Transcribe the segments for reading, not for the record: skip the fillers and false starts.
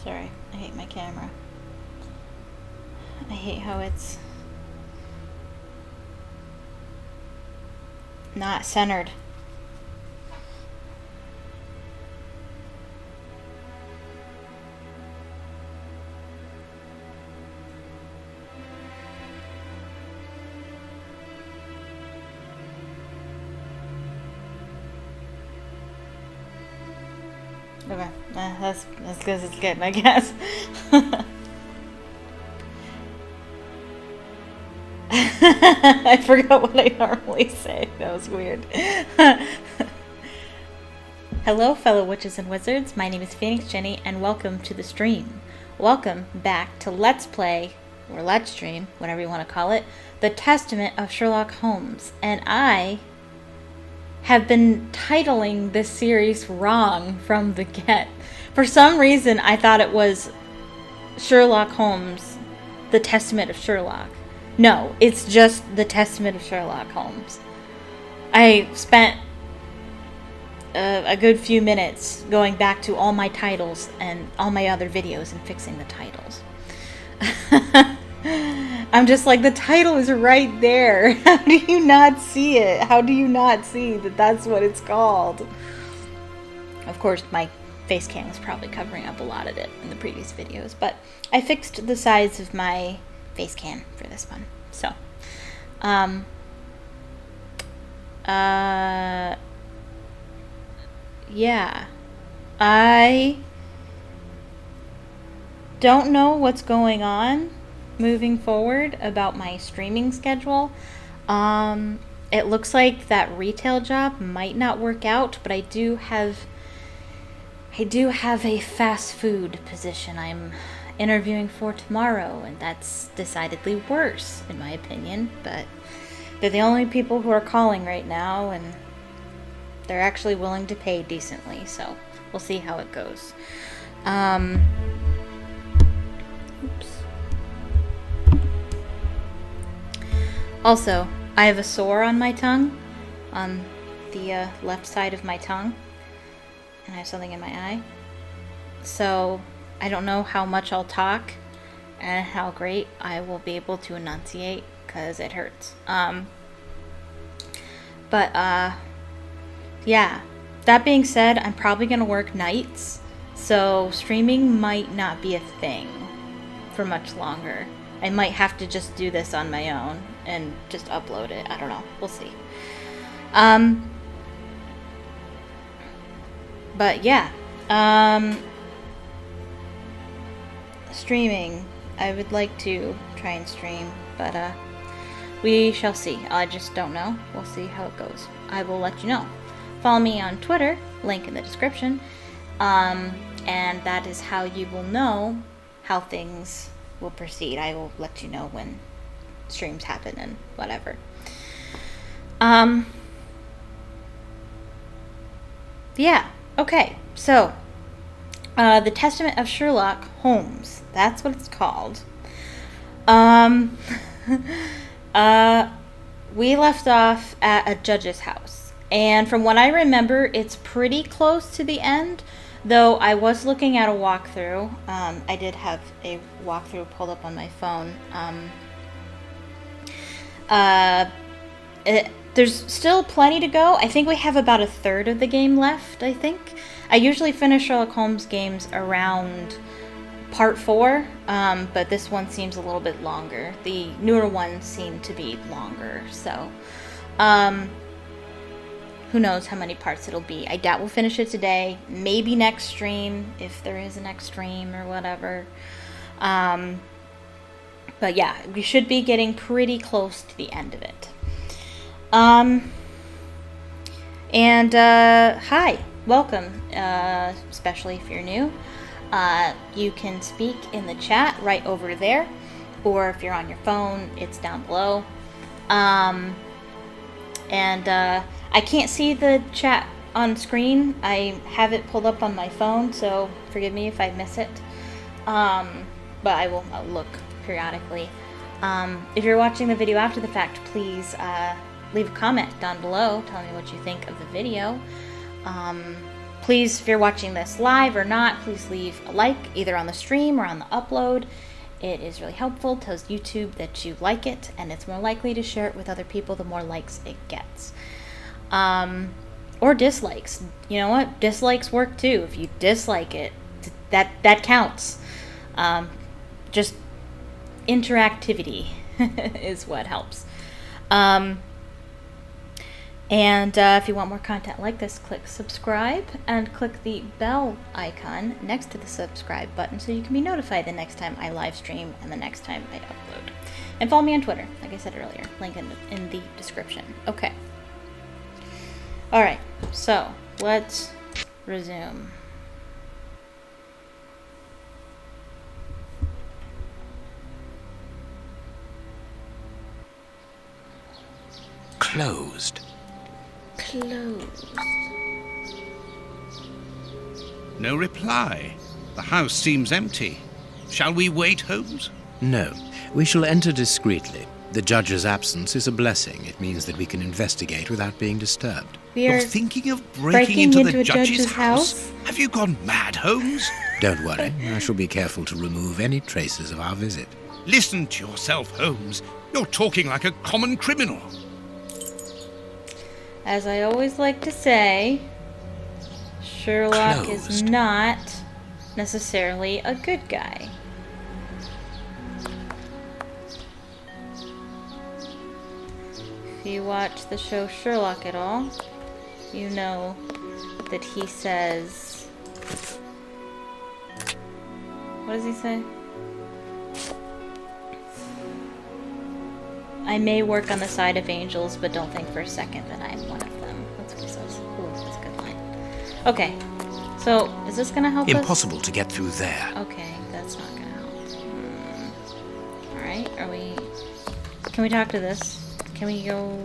Sorry, I hate my camera. I hate how it's not centered. Okay, that's as good as it's getting, I guess. I forgot what I normally say. That was weird. Hello, fellow witches and wizards. My name is PhoenixGinny, and welcome to the stream. Welcome back to Let's Play, or Let's Stream, whatever you want to call it, the Testament of Sherlock Holmes. And I have been titling this series wrong from the get. For some reason, I thought it was Sherlock Holmes, the Testament of Sherlock. No, it's just the Testament of Sherlock Holmes. I spent a good few minutes going back to all my titles and all my other videos and fixing the titles. I'm just like, the title is right there. How do you not see it? How do you not see that that's what it's called? Of course, my face cam was probably covering up a lot of it in the previous videos, but I fixed the size of my face cam for this one. So, yeah. I don't know what's going on moving forward about my streaming schedule. It looks like that retail job might not work out, but I do have a fast food position I'm interviewing for tomorrow, and that's decidedly worse in my opinion, but they're the only people who are calling right now, and they're actually willing to pay decently, so we'll see how it goes. Oops. Also, I have a sore on my tongue, on the left side of my tongue, and I have something in my eye. So, I don't know how much I'll talk and how great I will be able to enunciate, because it hurts. Yeah. That being said, I'm probably going to work nights, so streaming might not be a thing for much longer. I might have to just do this on my own and just upload it. I don't know. We'll see. But yeah. Streaming. I would like to try and stream, but we shall see. I just don't know. We'll see how it goes. I will let you know. Follow me on Twitter, link in the description, and that is how you will know how things will proceed. I will let you know when streams happen and whatever. Yeah, okay, so the Testament of Sherlock Holmes, that's what it's called. We left off at a judge's house. And from what I remember, it's pretty close to the end, though I was looking at a walkthrough. I did have a walkthrough pulled up on my phone. There's still plenty to go. I think we have about a third of the game left, I think. I usually finish Sherlock Holmes games around part 4, but this one seems a little bit longer. The newer ones seem to be longer, so who knows how many parts it'll be. I doubt we'll finish it today. Maybe next stream, if there is a next stream or whatever. But yeah, we should be getting pretty close to the end of it. Hi, welcome, especially if you're new. You can speak in the chat right over there, or if you're on your phone, it's down below. I can't see the chat on screen. I have it pulled up on my phone, so forgive me if I miss it. But I'll look periodically. If you're watching the video after the fact, please leave a comment down below. Tell me what you think of the video. Please, if you're watching this live or not, please leave a like either on the stream or on the upload. It is really helpful. It tells YouTube that you like it, and it's more likely to share it with other people the more likes it gets. Or dislikes. You know what? Dislikes work too. If you dislike it, that counts. Just interactivity is what helps. And if you want more content like this, click subscribe and click the bell icon next to the subscribe button so you can be notified the next time I live stream and the next time I upload. And follow me on Twitter, like I said earlier, link in the description. Okay. Alright, so let's resume. Closed. No reply. The house seems empty. Shall we wait, Holmes? No, we shall enter discreetly. The judge's absence is a blessing. It means that we can investigate without being disturbed. You're thinking of breaking into the judge's house? Have you gone mad, Holmes? Don't worry, I shall be careful to remove any traces of our visit. Listen to yourself, Holmes. You're talking like a common criminal. As I always like to say, Sherlock is not necessarily a good guy. If you watch the show Sherlock at all, you know that he says... What does he say? I may work on the side of angels, but don't think for a second that I am one of them. That's what he says. Ooh, that's a good line. Okay, so is this gonna help us? Impossible to get through there. Okay, that's not gonna help. Alright, are we... Can we talk to this? Can we go...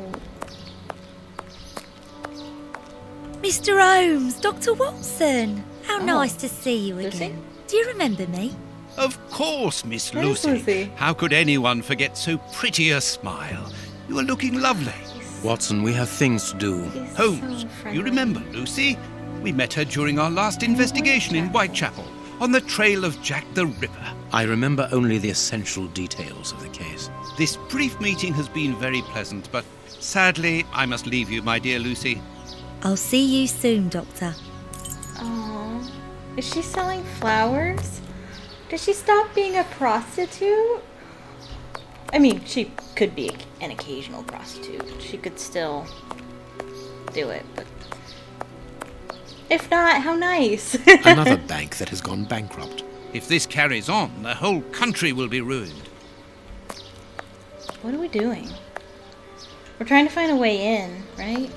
Mr. Holmes, Dr. Watson. How nice to see you Lucy? again. Do you remember me? Of course, Miss There's Lucy. Lucy. How could anyone forget so pretty a smile? You are looking lovely. Watson, we have things to do. He's Holmes, so friendly. you remember Lucy? We met her during our last investigation in Whitechapel, on the trail of Jack the Ripper. I remember only the essential details of the case. This brief meeting has been very pleasant, but sadly, I must leave you, my dear Lucy. I'll see you soon, Doctor. Aww. Is she selling flowers? Did she stop being a prostitute? I mean, she could be an occasional prostitute. She could still do it, but... If not, how nice. Another bank that has gone bankrupt. If this carries on, the whole country will be ruined. What are we doing? We're trying to find a way in, right?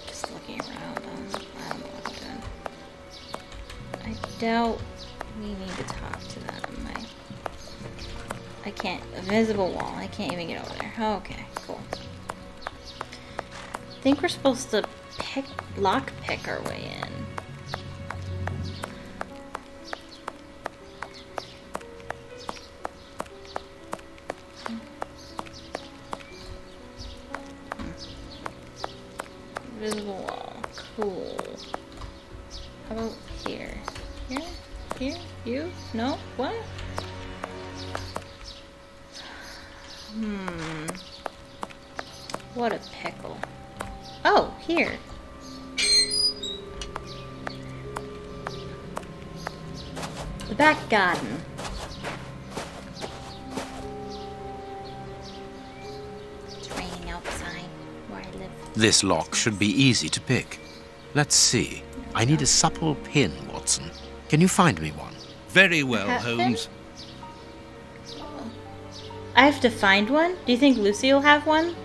Just looking around. I don't know what I'm doing. I doubt we need to talk to them. I can't. A visible wall. I can't even get over there. Oh, okay, cool. I think we're supposed to lockpick our way in. Visible wall. Cool. How about here? Here? Here? You? No? What? What a pickle. Oh, here. The back garden. It's raining outside where I live. This lock should be easy to pick. Let's see. I need a supple pin, Watson. Can you find me one? Very well, hat pin? Holmes. I have to find one? Do you think Lucy will have one?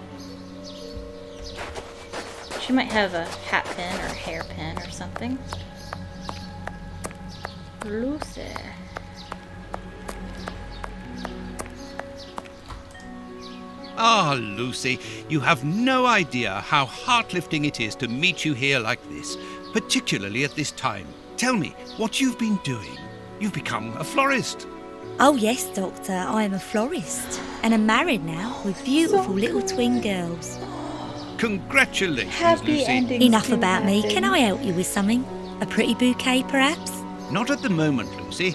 She might have a hat pin or hair pin or something. Lucy. Ah, Lucy, you have no idea how heart-lifting it is to meet you here like this, particularly at this time. Tell me what you've been doing. You've become a florist. Oh yes, Doctor, I am a florist. And I'm married now with beautiful little twin girls. Congratulations, Happy Lucy. endings. Enough do about me. happen. Can I help you with something? A pretty bouquet, perhaps? Not at the moment, Lucy.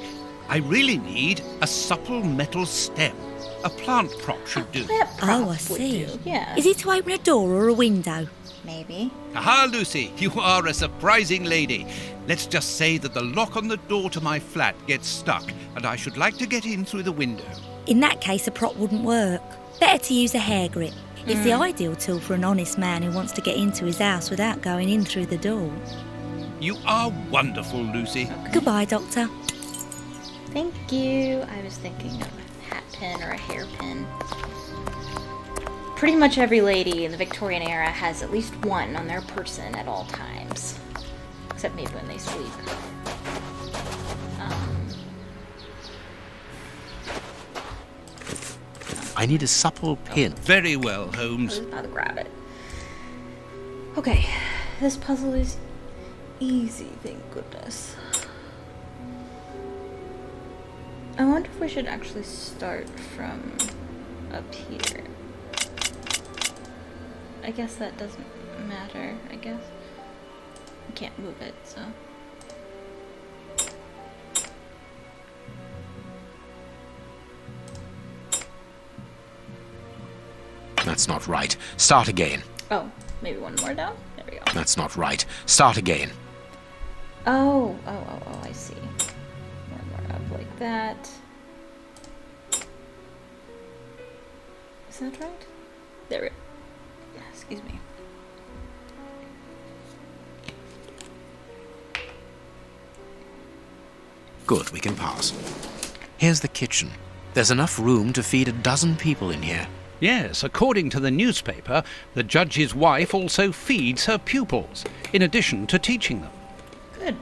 I really need a supple metal stem. A plant prop should do. Plant prop Oh, I would see. do, yeah. Is it to open a door or a window? Maybe. Aha, Lucy, you are a surprising lady. Let's just say that the lock on the door to my flat gets stuck, and I should like to get in through the window. In that case, a prop wouldn't work. Better to use a hair grip. It's the ideal tool for an honest man who wants to get into his house without going in through the door. You are wonderful, Lucy. Goodbye, Doctor. Thank you. I was thinking of a hat pin or a hairpin. Pretty much every lady in the Victorian era has at least one on their person at all times. Except maybe when they sleep. I need a supple pin. Very well, I Holmes. was about to grab it. Okay, this puzzle is easy, thank goodness. I wonder if we should actually start from up here. I guess that doesn't matter, I guess. I can't move it, so. That's not right. Start again. Oh, maybe one more down? There we go. That's not right. Start again. Oh, I see. One more up like that. Is that right? There we go. Excuse me. Good, we can pass. Here's the kitchen. There's enough room to feed 12 people in here. Yes, according to the newspaper, the judge's wife also feeds her pupils, in addition to teaching them. Good.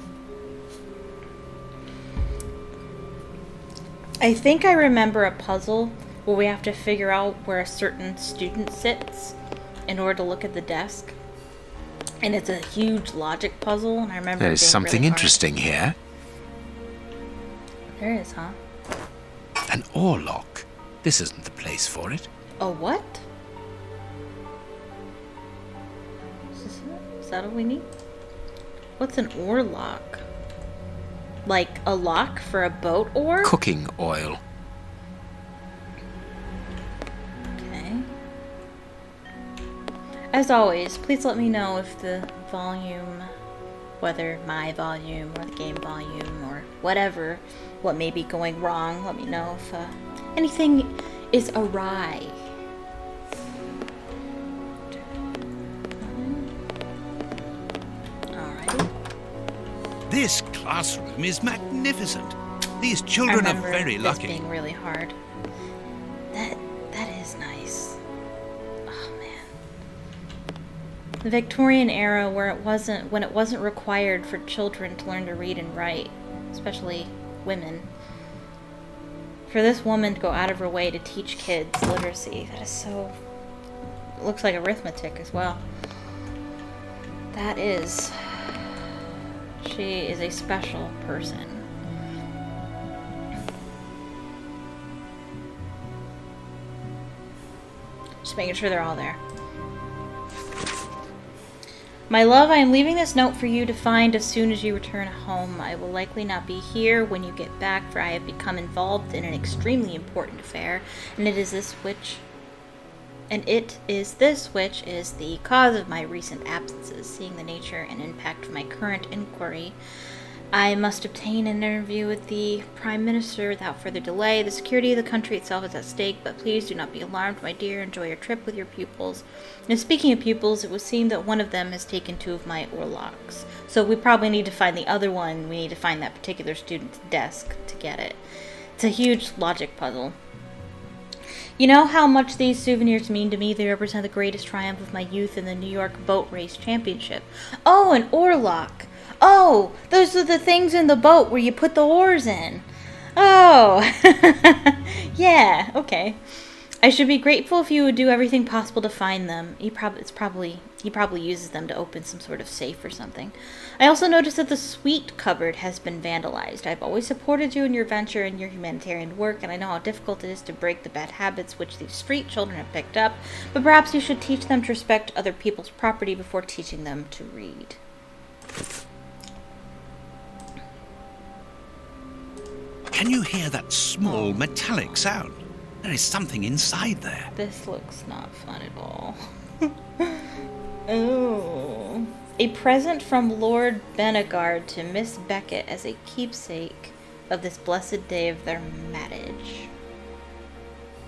I think I remember a puzzle where we have to figure out where a certain student sits in order to look at the desk. And it's a huge logic puzzle, and I remember There's it being something really hard. interesting here. There is, huh? An oarlock. This isn't the place for it. A what? Is this it? Is that all we need? What's an oar lock? Like a lock for a boat oar? Cooking oil. Okay. As always, please let me know if the volume, whether my volume or the game volume or whatever, what may be going wrong. Let me know if anything is awry. Alrighty. This classroom is magnificent. These I children are remember very this lucky. being really hard. That is nice. Oh man. The Victorian era when it wasn't required for children to learn to read and write, especially women. For this woman to go out of her way to teach kids literacy, that is so... It looks like arithmetic as well. That is... She is a special person. Just making sure they're all there. My love, I am leaving this note for you to find as soon as you return home. I will likely not be here when you get back, for I have become involved in an extremely important affair, and it is this which is the cause of my recent absences. Seeing the nature and impact of my current inquiry, I must obtain an interview with the Prime Minister without further delay. The security of the country itself is at stake, but please do not be alarmed, my dear. Enjoy your trip with your pupils. And speaking of pupils, it would seem that one of them has taken 2 of my oarlocks. So we probably need to find the other one. We need to find that particular student's desk to get it. It's a huge logic puzzle. You know how much these souvenirs mean to me? They represent the greatest triumph of my youth in the New York Boat Race Championship. Oh, an oarlock! Oh, those are the things in the boat where you put the oars in. Oh, yeah, okay. I should be grateful if you would do everything possible to find them. He probably uses them to open some sort of safe or something. I also noticed that the sweet cupboard has been vandalized. I've always supported you in your venture and your humanitarian work, and I know how difficult it is to break the bad habits which these street children have picked up, but perhaps you should teach them to respect other people's property before teaching them to read. Can you hear that small metallic sound? There is something inside there. This looks not fun at all. Oh. A present from Lord Benegard to Miss Beckett as a keepsake of this blessed day of their marriage.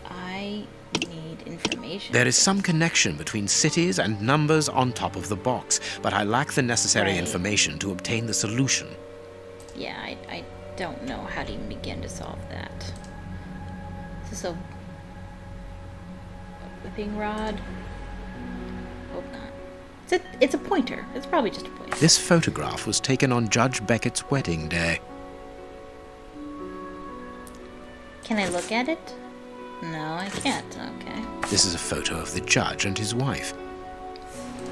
I need information. There is some connection between cities and numbers on top of the box, but I lack the necessary information to obtain the solution. Yeah, I don't know how to even begin to solve that. Is this a whipping rod? Hope not. It's a pointer. It's probably just a pointer. This photograph was taken on Judge Beckett's wedding day. Can I look at it? No, I can't. Okay. This is a photo of the judge and his wife.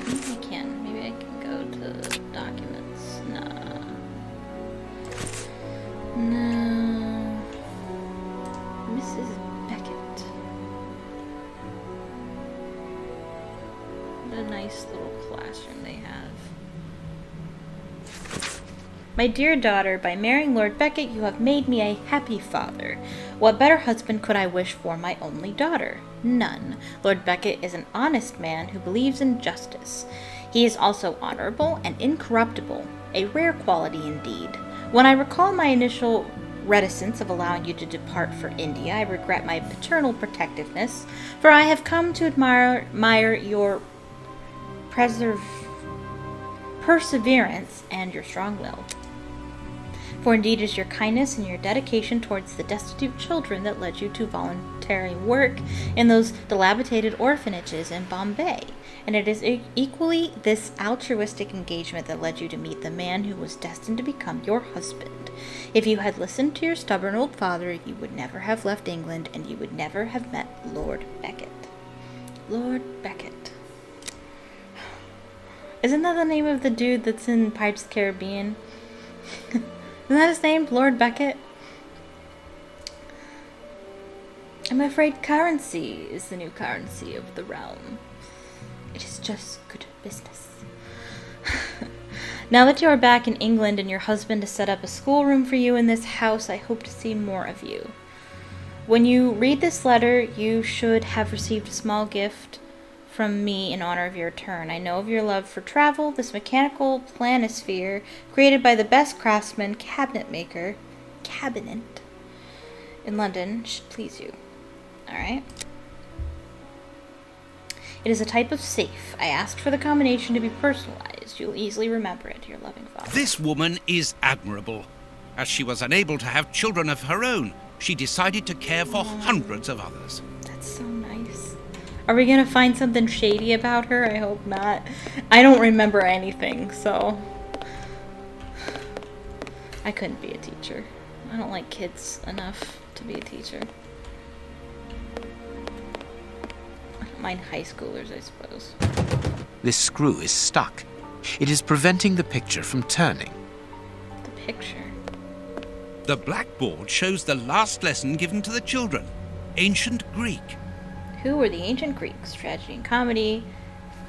Maybe I can. Maybe I can go to documents. No. No. Mrs. Beckett. What a nice little classroom they have. My dear daughter, by marrying Lord Beckett, you have made me a happy father. What better husband could I wish for my only daughter? None. Lord Beckett is an honest man who believes in justice. He is also honorable and incorruptible, a rare quality indeed. When I recall my initial reticence of allowing you to depart for India, I regret my paternal protectiveness, for I have come to admire your perseverance and your strong will. For indeed it is your kindness and your dedication towards the destitute children that led you to voluntary work in those dilapidated orphanages in Bombay, and it is equally this altruistic engagement that led you to meet the man who was destined to become your husband. If you had listened to your stubborn old father, you would never have left England, and you would never have met Lord Beckett. Lord Beckett. Isn't that the name of the dude that's in Pirates of the Caribbean? Isn't that his name? Lord Beckett? I'm afraid currency is the new currency of the realm. It is just good business. Now that you are back in England and your husband has set up a schoolroom for you in this house, I hope to see more of you. When you read this letter, you should have received a small gift from me in honor of your return. I know of your love for travel. This mechanical planisphere, created by the best craftsman cabinet in London, should please you. Alright. It is a type of safe. I asked for the combination to be personalized. You'll easily remember it, your loving father. This woman is admirable. As she was unable to have children of her own, she decided to care for hundreds of others. That's so nice. Are we gonna find something shady about her? I hope not. I don't remember anything, so I couldn't be a teacher. I don't like kids enough to be a teacher. I don't mind high schoolers, I suppose. This screw is stuck. It is preventing the picture from turning. The picture. The blackboard shows the last lesson given to the children, ancient Greek. Who were the ancient Greeks? Tragedy and comedy,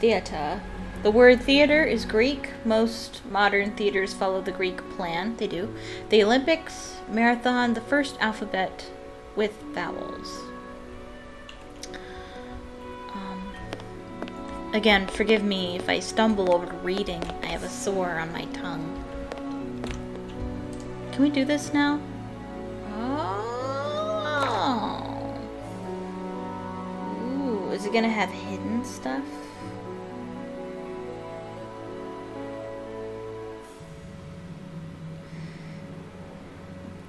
theater. The word theater is Greek. Most modern theaters follow the Greek plan. They do. The Olympics, marathon, the first alphabet with vowels. Again, forgive me if I stumble over to reading. I have a sore on my tongue. Can we do this now? Oh. Ooh, is it gonna have hidden stuff?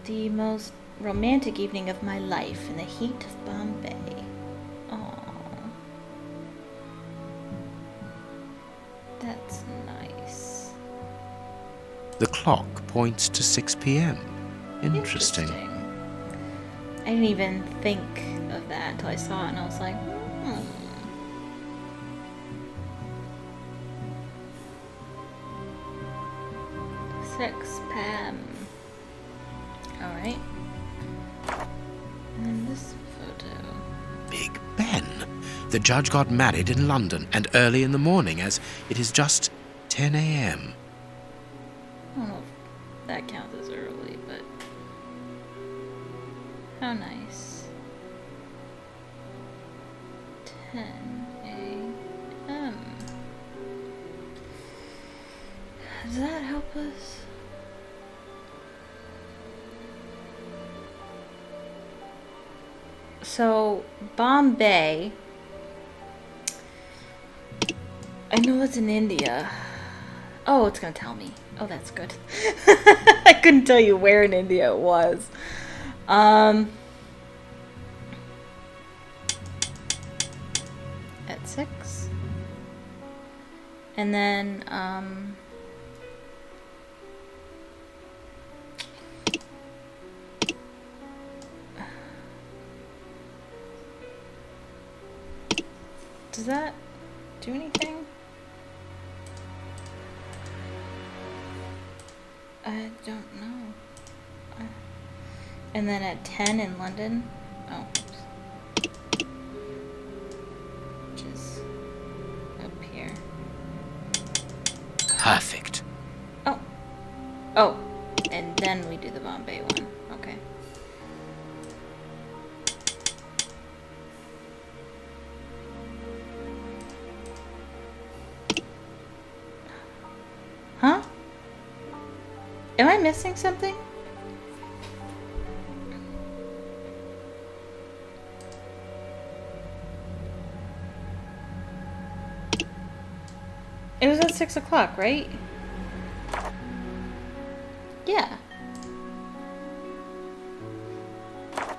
The most romantic evening of my life in the heat of Bombay. Oh. That's nice. The clock points to 6 p.m. Interesting. I didn't even think of that. until I saw it and I was like, 6 p.m. Alright. And then this photo. Big Ben. The judge got married in London, and early in the morning, as it is just 10 a.m. I don't know if that counts as early, but how nice. 10 a.m. Does that help us? So, Bombay, I know it's in India. Oh, it's gonna tell me. Oh, that's good. I couldn't tell you where in India it was. At 6. And then, does that do anything? I don't know. And then at 10 in London. Oh, oops. Which is up here. Perfect. Oh. Oh. And then we do the Bombay one. Okay. Huh? Am I missing something? It was at 6 o'clock, right? Yeah.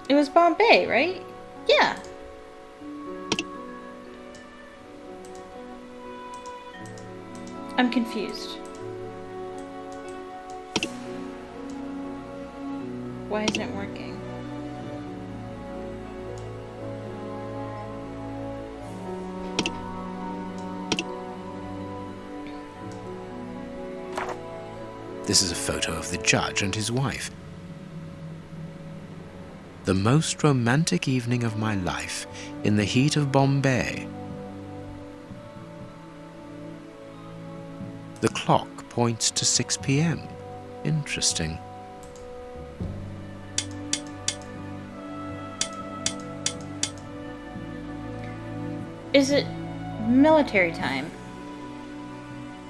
It was Bombay, right? Yeah. I'm confused. Why isn't it working? This is a photo of the judge and his wife. The most romantic evening of my life, in the heat of Bombay. The clock points to 6 p.m. Interesting. Is it military time?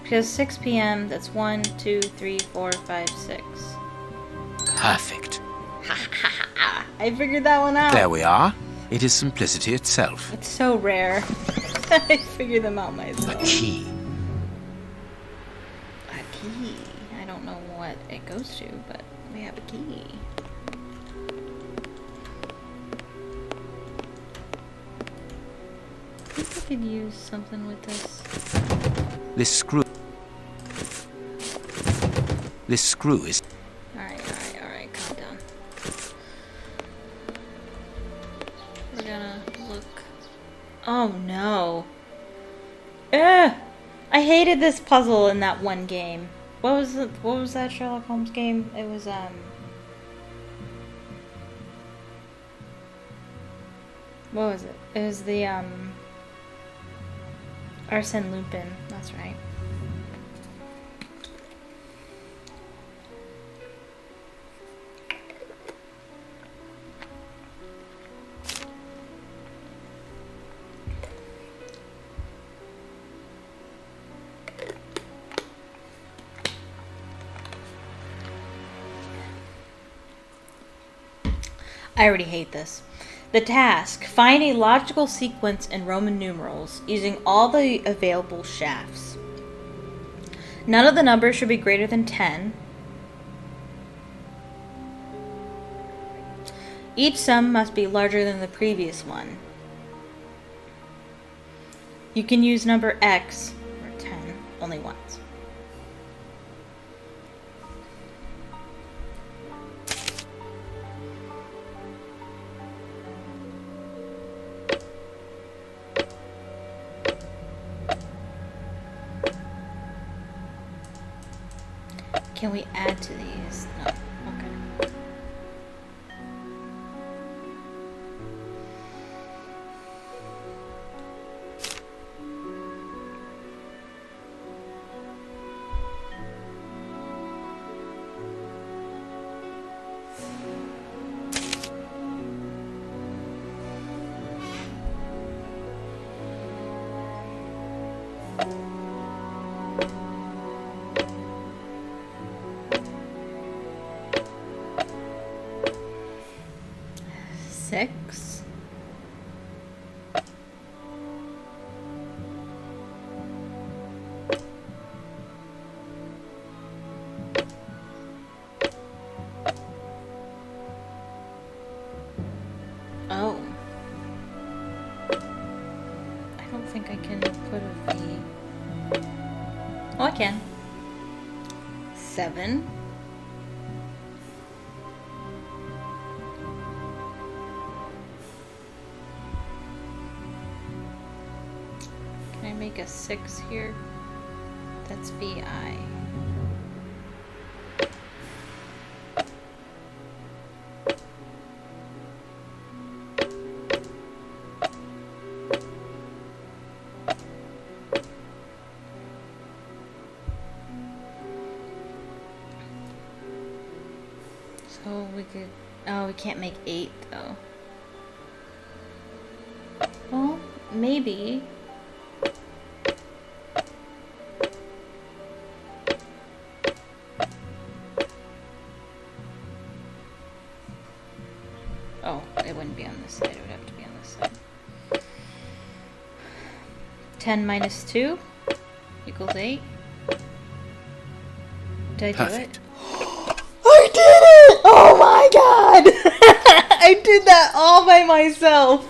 Because 6 p.m., that's 1, 2, 3, 4, 5, 6. Perfect. I figured that one out. There we are. It is simplicity itself. It's so rare. I figured them out myself. A key. A key. I don't know what it goes to, but we have a key. I think I could use something with this. This screw is... Alright, calm down. We're gonna look... Oh no. Ugh! I hated this puzzle in that one game. What was that Sherlock Holmes game? It was, what was it? It was the, Arsène Lupin. That's right. I already hate this. The task: find a logical sequence in Roman numerals using all the available shafts. None of the numbers should be greater than 10. Each sum must be larger than the previous one. You can use number X, or 10, only once. Can we add to these? No. Okay. Six. Oh. I don't think I can put a V. Oh, I can. 7. Can I make a 6 here? That's VI. So we could... Oh, we can't make 8 though. Well, maybe... Oh, it wouldn't be on this side. It would have to be on this side. 10 minus 2 equals 8. Did I do Perfect. it? I did it! Oh my god! I did that all by myself.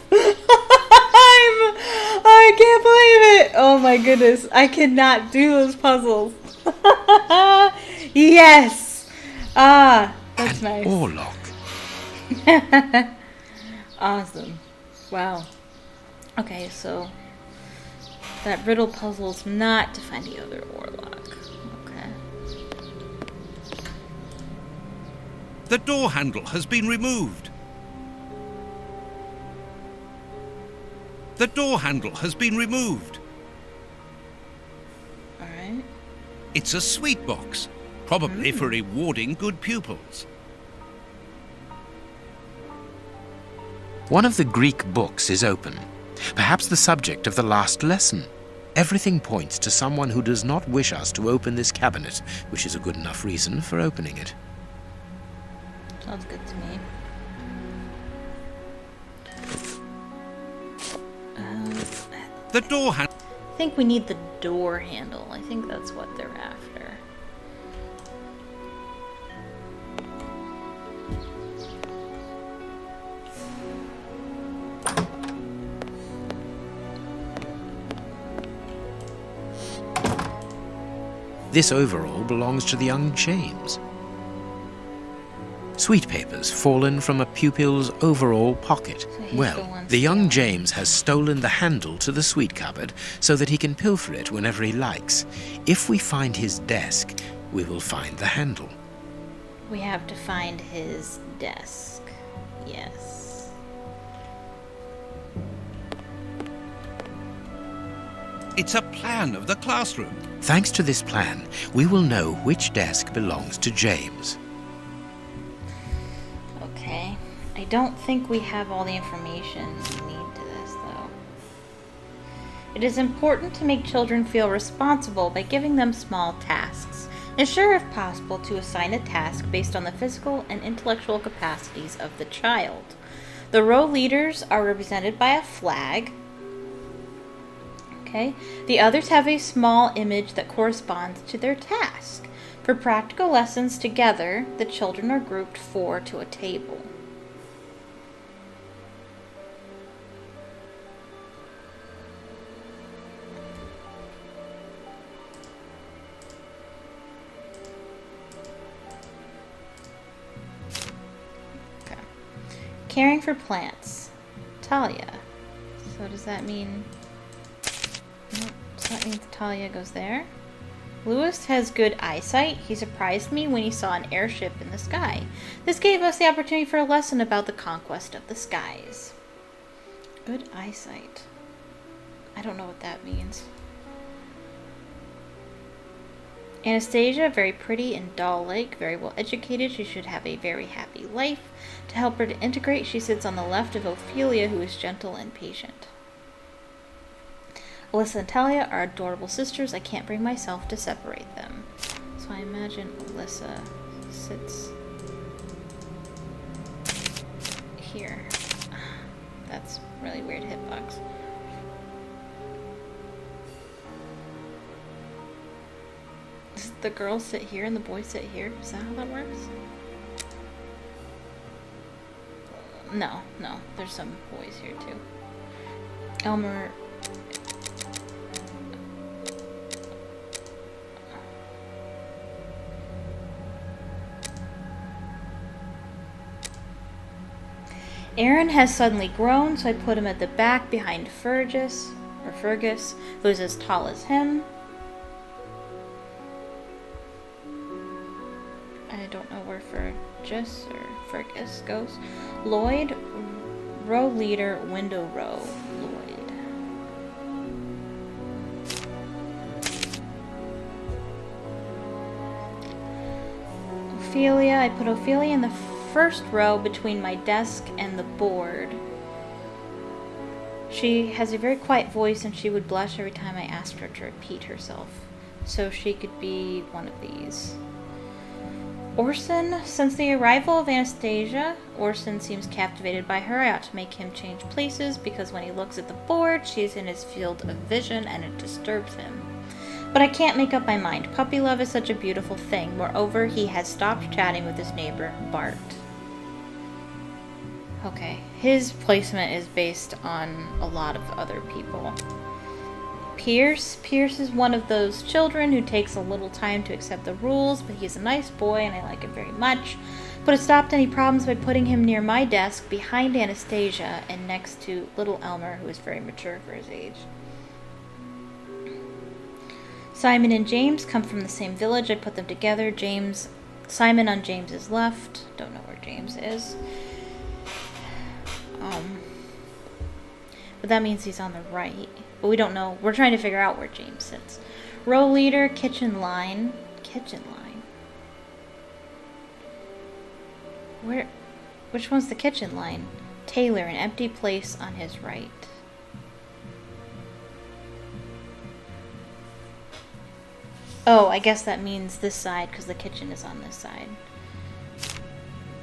I can't believe it. Oh my goodness. I cannot do those puzzles. Yes. Ah, that's An nice. oarlock. Awesome. Wow. Okay, so that riddle puzzle's not to find the other Orlok. Okay. The door handle has been removed. The door handle has been removed. Alright. It's a sweet box, probably for rewarding good pupils. One of the Greek books is open, perhaps the subject of the last lesson. Everything points to someone who does not wish us to open this cabinet, which is a good enough reason for opening it. Sounds good to me. The door handle. I think we need the door handle. I think that's what they're after. This overall belongs to the young James. Sweet papers fallen from a pupil's overall pocket. So he's the Well, one the young stealing. James has stolen the handle to the sweet cupboard so that he can pilfer it whenever he likes. If we find his desk, we will find the handle. We have to find his desk. Yes. It's a plan of the classroom. Thanks to this plan, we will know which desk belongs to James. Okay. I don't think we have all the information we need to this, though. It is important to make children feel responsible by giving them small tasks. Ensure, if possible, to assign a task based on the physical and intellectual capacities of the child. The row leaders are represented by a flag. Okay. The others have a small image that corresponds to their task. For practical lessons together, the children are grouped 4 to a table. Okay. Caring for plants. Talia. So does that mean... Nope. So that means Talia goes there. Lewis has good eyesight. He surprised me when he saw an airship in the sky. This gave us the opportunity for a lesson about the conquest of the skies. Good eyesight. I don't know what that means. Anastasia, very pretty and doll-like, very well educated. She should have a very happy life. To help her to integrate, she sits on the left of Ophelia, who is gentle and patient. Alyssa and Talia are adorable sisters. I can't bring myself to separate them. So I imagine Alyssa sits here. That's really weird hitbox. Does the girls sit here and the boys sit here? Is that how that works? No. There's some boys here too. Elmer... Aaron has suddenly grown, so I put him at the back behind Fergus, who is as tall as him. I don't know where Fergus goes. Lloyd, row leader, window row, Lloyd. Ophelia, I put Ophelia in the first row between my desk and the board. She has a very quiet voice and she would blush every time I asked her to repeat herself. So she could be one of these. Orson, since the arrival of Anastasia, Orson seems captivated by her. I ought to make him change places because when he looks at the board, she's in his field of vision and it disturbs him. But I can't make up my mind. Puppy love is such a beautiful thing. Moreover, he has stopped chatting with his neighbor, Bart. Okay, his placement is based on a lot of other people. Pierce is one of those children who takes a little time to accept the rules, but he's a nice boy and I like him very much. But it stopped any problems by putting him near my desk, behind Anastasia, and next to little Elmer, who is very mature for his age. Simon and James come from the same village. I put them together. Simon on James's left. Don't know where James is. But that means he's on the right. But we don't know. We're trying to figure out where James sits. Row leader, kitchen line. Which one's the kitchen line? Taylor, an empty place on his right. Oh, I guess that means this side because the kitchen is on this side.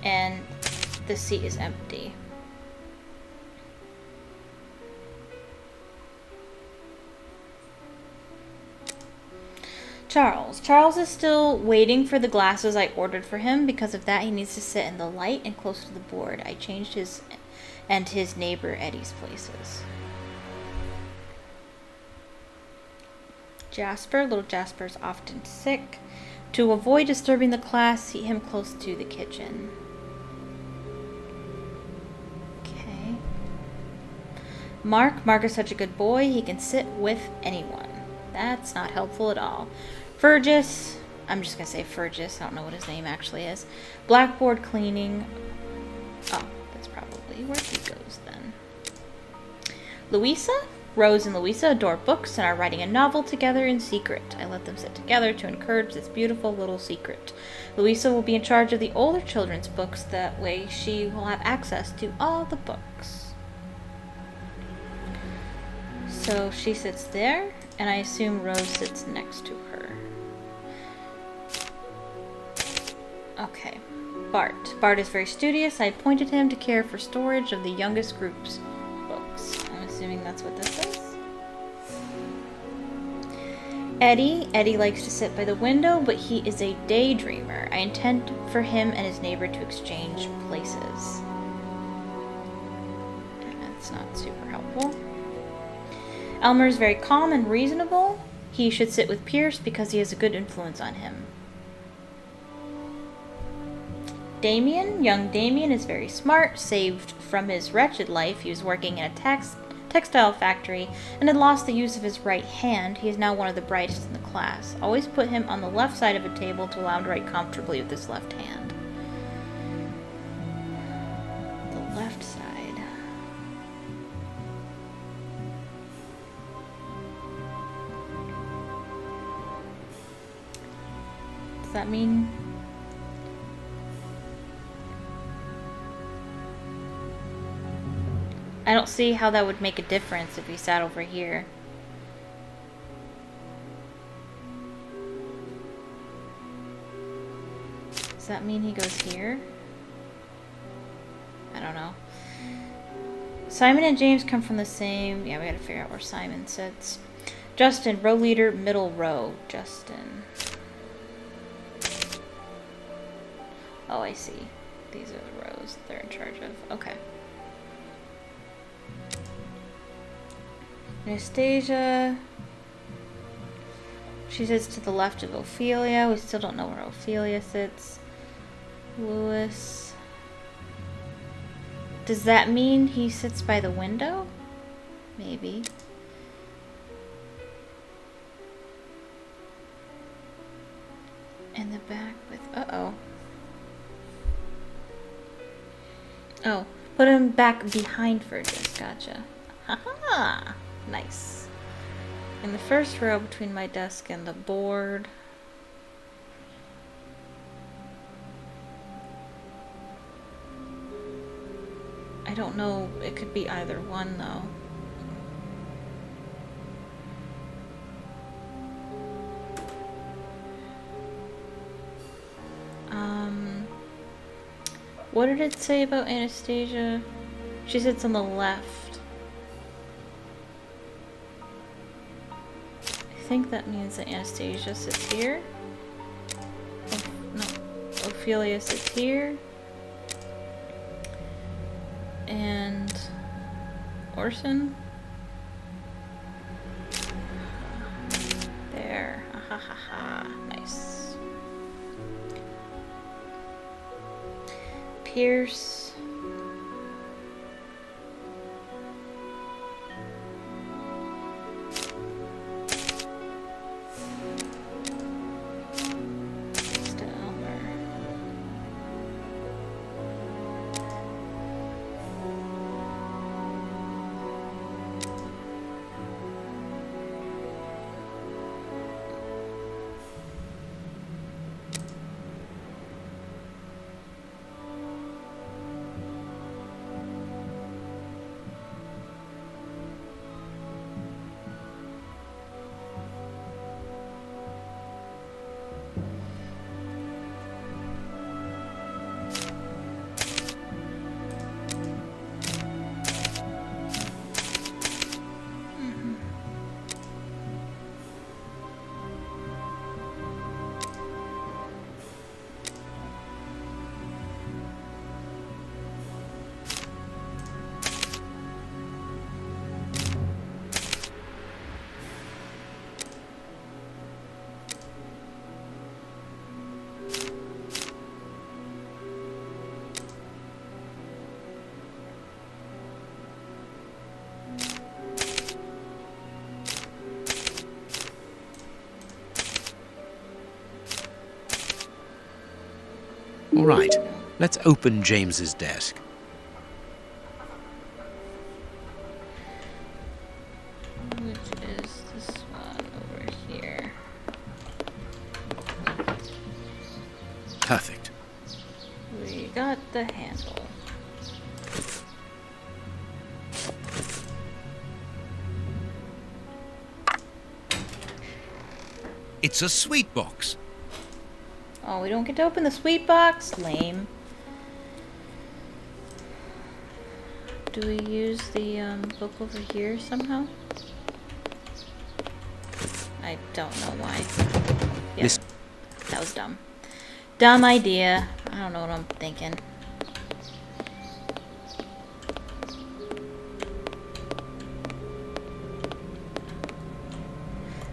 And the seat is empty. Charles is still waiting for the glasses I ordered for him. Because of that, he needs to sit in the light and close to the board. I changed his and his neighbor Eddie's places. Little Jasper's often sick. To avoid disturbing the class, seat him close to the kitchen. Okay. Mark is such a good boy, he can sit with anyone. That's not helpful at all. Fergus, I'm just going to say Fergus, I don't know what his name actually is. Blackboard cleaning. Oh, that's probably where he goes then. Louisa? Rose and Louisa adore books and are writing a novel together in secret. I let them sit together to encourage this beautiful little secret. Louisa will be in charge of the older children's books. That way she will have access to all the books. So she sits there, and I assume Rose sits next to her. Okay. Bart is very studious. I appointed him to care for storage of the youngest group's books. I'm assuming that's what this is. Eddie likes to sit by the window, but he is a daydreamer. I intend for him and his neighbor to exchange places. That's not super helpful. Elmer is very calm and reasonable. He should sit with Pierce because he has a good influence on him. Young Damien is very smart. Saved from his wretched life, he was working in a textile factory and had lost the use of his right hand, he is now one of the brightest in the class. Always put him on the left side of a table to allow him to write comfortably with his left hand. The left side. Does that mean... I don't see how that would make a difference if he sat over here. Does that mean he goes here? I don't know. Simon and James come from the same... Yeah, we gotta figure out where Simon sits. Justin, row leader, middle row. Justin. Oh, I see. These are the rows they're in charge of. Okay. Anastasia. She sits to the left of Ophelia. We still don't know where Ophelia sits. Lewis. Does that mean he sits by the window? Maybe. In the back with... Uh-oh. Oh, put him back behind Fergus. Gotcha. Haha! Nice. In the first row between my desk and the board. I don't know. It could be either one, though. What did it say about Anastasia? She sits on the left. I think that means that Anastasia sits here. No, Ophelia sits here. And Orson. There. Ha ha ha. Nice. Pierce. All right, let's open James's desk. Which is this one over here. Perfect. We got the handle. It's a sweet box. Oh, we don't get to open the sweet box? Lame. Do we use the book over here somehow? I don't know why. Yeah, that was dumb. Dumb idea. I don't know what I'm thinking.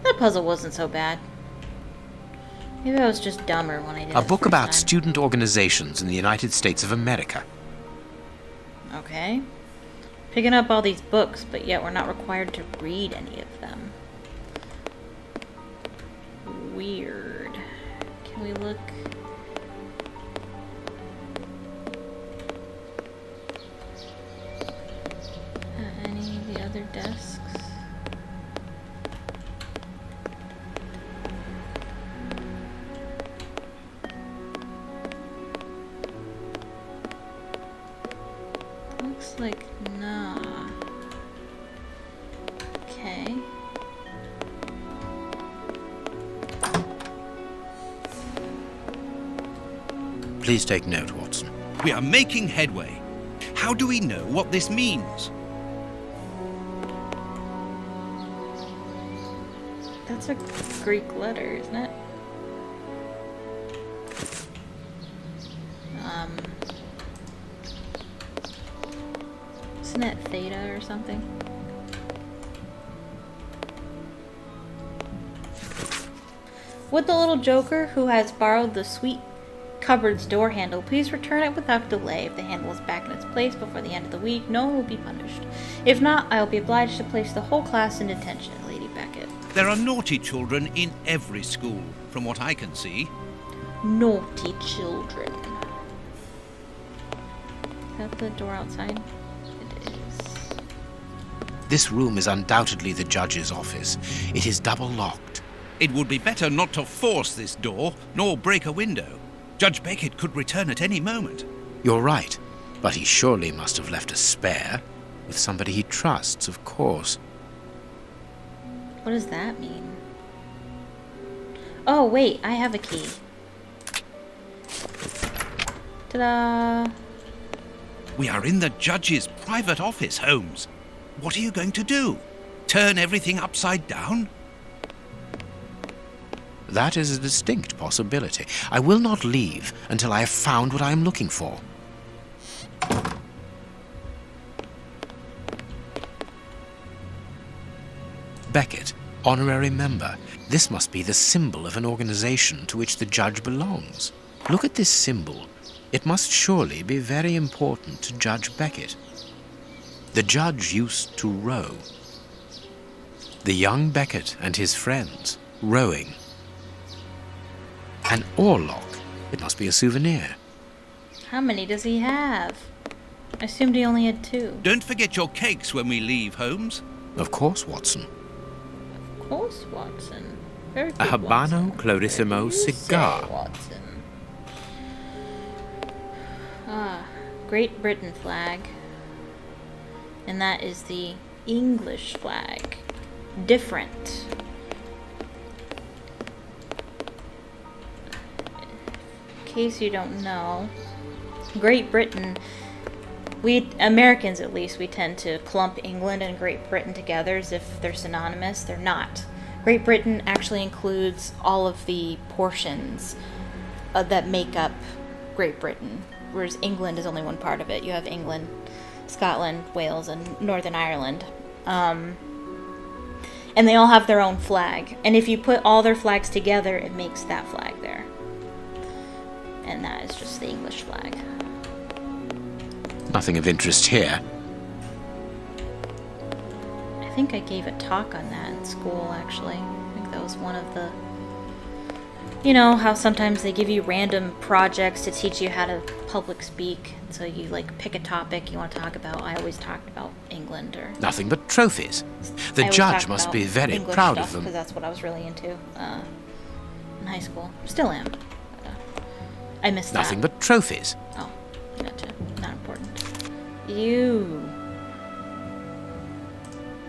That puzzle wasn't so bad. Maybe I was just dumber when I did it A the book first about time. student organizations in the United States of America. Okay. Picking up all these books, but yet we're not required to read any of them. Weird. Can we look? At any of the other desks? Looks like nah. Okay. Please take note, Watson. We are making headway. How do we know what this means? That's a Greek letter, isn't it? Isn't it theta or something? Would the little joker who has borrowed the sweet cupboard's door handle please return it without delay? If the handle is back in its place before the end of the week, no one will be punished. If not, I will be obliged to place the whole class in detention, Lady Beckett. There are naughty children in every school, from what I can see. Naughty children. Is that the door outside? It is. This room is undoubtedly the judge's office. It is double locked. It would be better not to force this door, nor break a window. Judge Beckett could return at any moment. You're right, but he surely must have left a spare. With somebody he trusts, of course. What does that mean? Oh, wait, I have a key. Ta-da! We are in the judge's private office, Holmes. What are you going to do? Turn everything upside down? That is a distinct possibility. I will not leave until I have found what I am looking for. Beckett, honorary member. This must be the symbol of an organization to which the judge belongs. Look at this symbol. It must surely be very important to Judge Beckett. The judge used to row. The young Beckett and his friends rowing. An oarlock. It must be a souvenir. How many does he have? I assumed he only had 2. Don't forget your cakes when we leave, Holmes. Of course, Watson. Of course, Watson. Very A good, Habano Watson. Clarissimo You say, cigar. Watson. Ah, Great Britain flag. And that is the English flag. Different. In case you don't know, Great Britain, we Americans at least, we tend to clump England and Great Britain together as if they're synonymous. They're not. Great Britain actually includes all of the portions that make up Great Britain, whereas England is only one part of it. You have England, Scotland, Wales, and Northern Ireland. And they all have their own flag. And if you put all their flags together, it makes that flag there. And that is just the English flag. Nothing of interest here. I think I gave a talk on that in school, actually. I think that was one of the... You know, how sometimes they give you random projects to teach you how to public speak. So you, like, pick a topic you want to talk about. I always talked about England or... Nothing but trophies. I The always judge talked must about be very English proud stuff, of them. because that's what I was really into in high school. Still am. But, I missed Nothing that. but trophies. Oh, gotcha. Not important. You.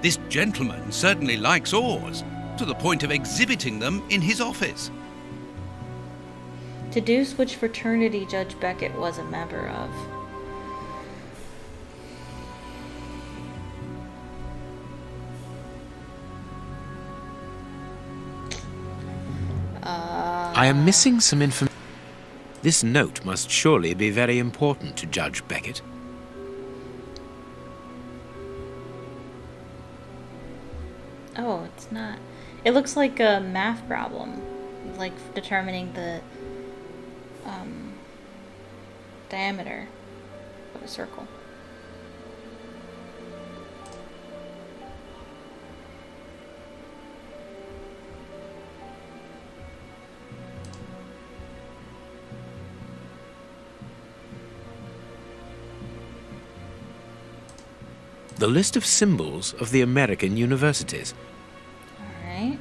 This gentleman certainly likes oars, to the point of exhibiting them in his office. Deduce which fraternity Judge Beckett was a member of. I am missing some information. This note must surely be very important to Judge Beckett. Oh, it's not. It looks like a math problem, like determining the diameter of a circle. The list of symbols of the American universities. All right.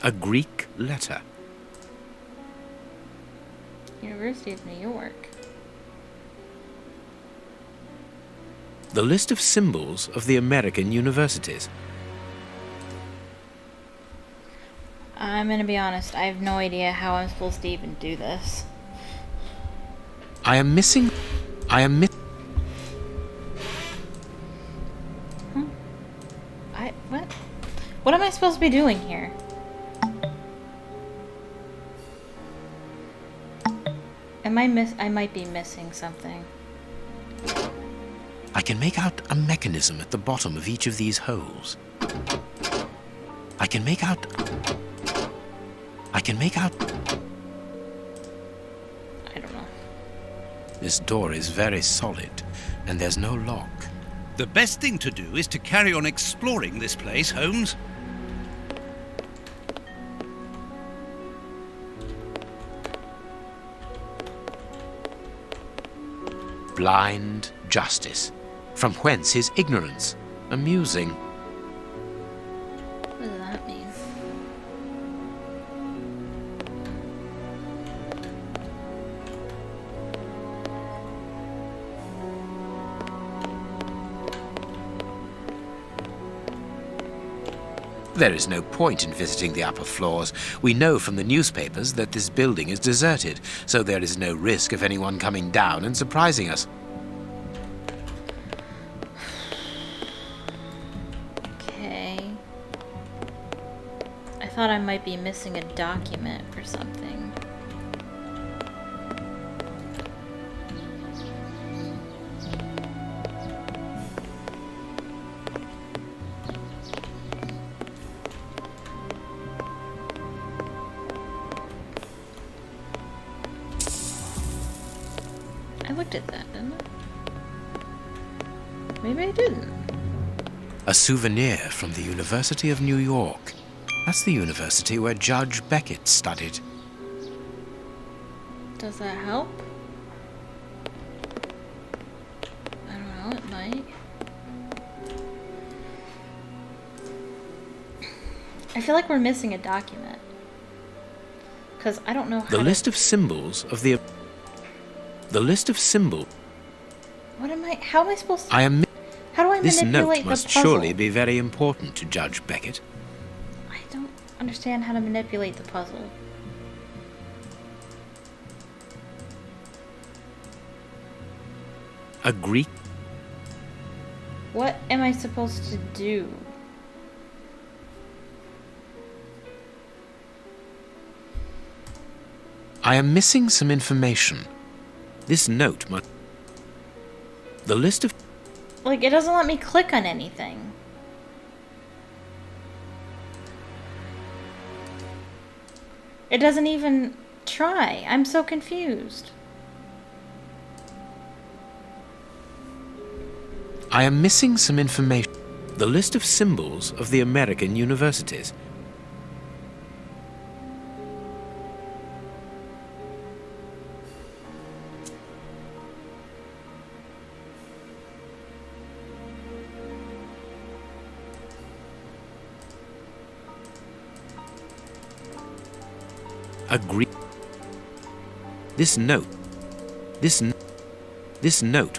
A Greek letter. University of New York. The list of symbols of the American universities. I'm gonna be honest, I have no idea how I'm supposed to even do this. I am missing... What? What am I supposed to be doing here? I might be missing something. I can make out a mechanism at the bottom of each of these holes. I can make out... I don't know. This door is very solid, and there's no lock. The best thing to do is to carry on exploring this place, Holmes. Blind justice. From whence his ignorance? Amusing. What does that mean? There is no point in visiting the upper floors. We know from the newspapers that this building is deserted, so there is no risk of anyone coming down and surprising us. Okay. I thought I might be missing a document or something. I looked at that, didn't I? Maybe I didn't. A souvenir from the University of New York. That's the university where Judge Beckett studied. Does that help? I don't know, it might. I feel like we're missing a document. Because I don't know how The list of symbols of the... The list of symbols... How am I supposed to... How do I This manipulate note the must puzzle? surely be very important to Judge Beckett. I don't understand how to manipulate the puzzle. A Greek... What am I supposed to do? I am missing some information. This note must... The list of... Like, it doesn't let me click on anything. It doesn't even try. I'm so confused. I am missing some information. The list of symbols of the American universities. Agree. This note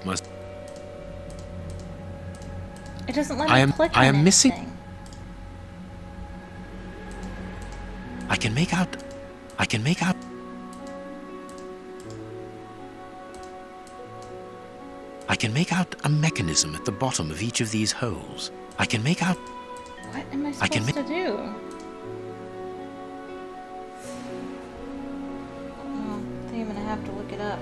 must... It doesn't let me click on anything. missing... I can make out a mechanism at the bottom of each of these holes. I can make out... What am I supposed to do? Oh, I think I'm gonna have to look it up.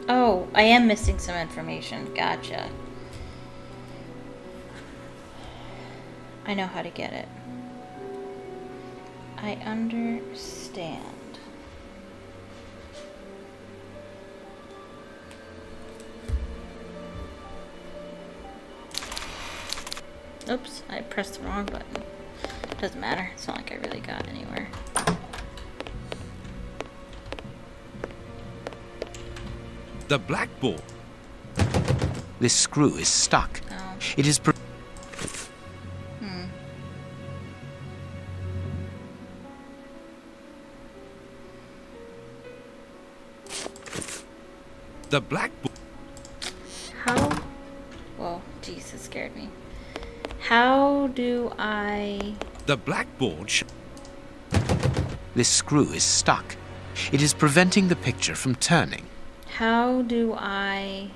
Oh, I am missing some information. Gotcha. I know how to get it. I understand. Oops, I pressed the wrong button. Doesn't matter. It's not like I really got anywhere. The blackboard. This screw is stuck. Oh. It is... The blackboard. How? Whoa, jeez, that scared me. How do I... The blackboard. This screw is stuck. It is preventing the picture from turning. How do I...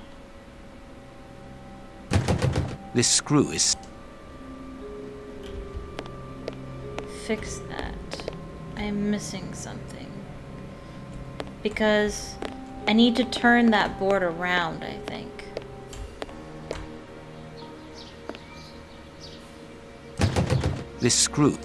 This screw is... fix that? I'm missing something. Because I need to turn that board around, I think. This screw...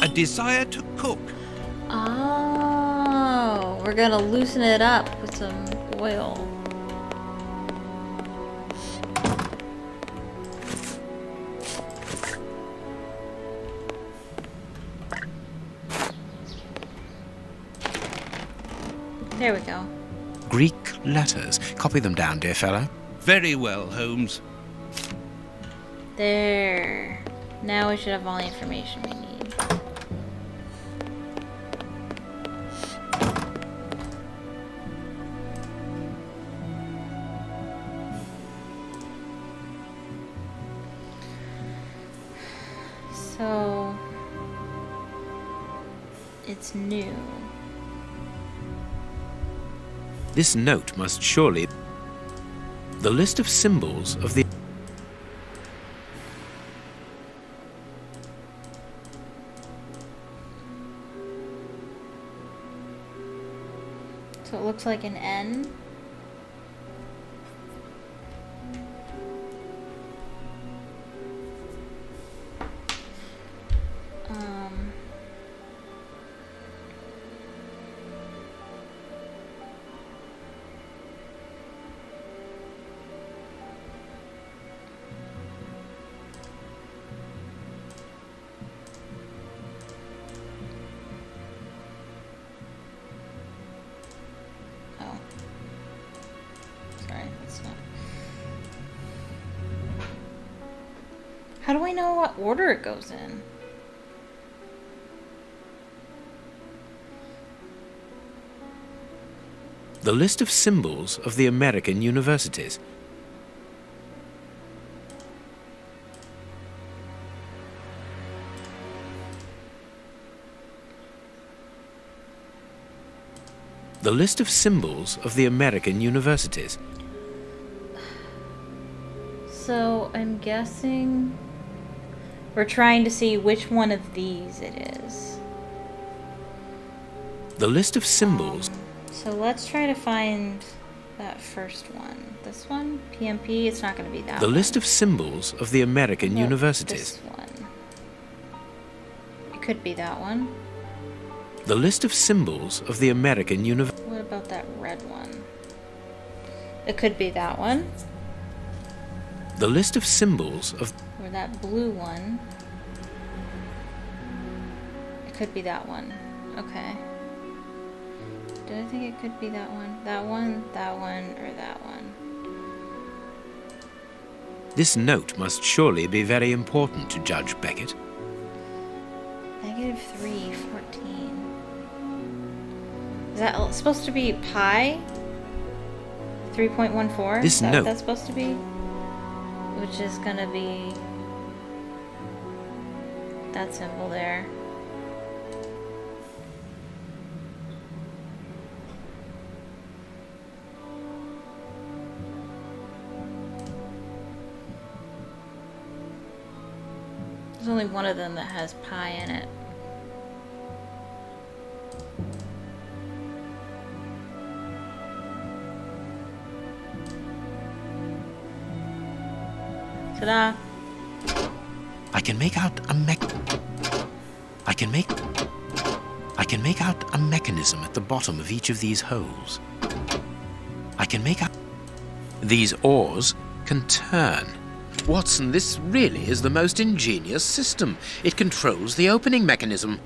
A desire to cook. Oh, we're gonna loosen it up with some oil. There we go. Greek letters. Copy them down, dear fellow. Very well, Holmes. There. Now we should have all the information we need. So it's new. This note must surely... The list of symbols of the... So it looks like an N. Oh. Sorry, that's not. How do I know what order it goes in? The list of symbols of the American universities. The list of symbols of the American universities. So I'm guessing we're trying to see which one of these it is. The list of symbols. So let's try to find that first one. This one? PMP? It's not going to be that The one. list of symbols of the American Look, universities. This one. It could be that one. The list of symbols of the American universities. What about that red one? It could be that one. The list of symbols of... Or that blue one. It could be that one. Okay. Did I think it could be that one? That one, or that one? This note must surely be very important to Judge Beckett. -3, 14. Is that supposed to be pi? 3.14? This Is that note- what that's supposed to be? Which is gonna be that symbol there. There's only one of them that has pi in it. Ta-da! I can make out a mechanism at the bottom of each of these holes. I can make out... These oars can turn. Watson, this really is the most ingenious system. It controls the opening mechanism.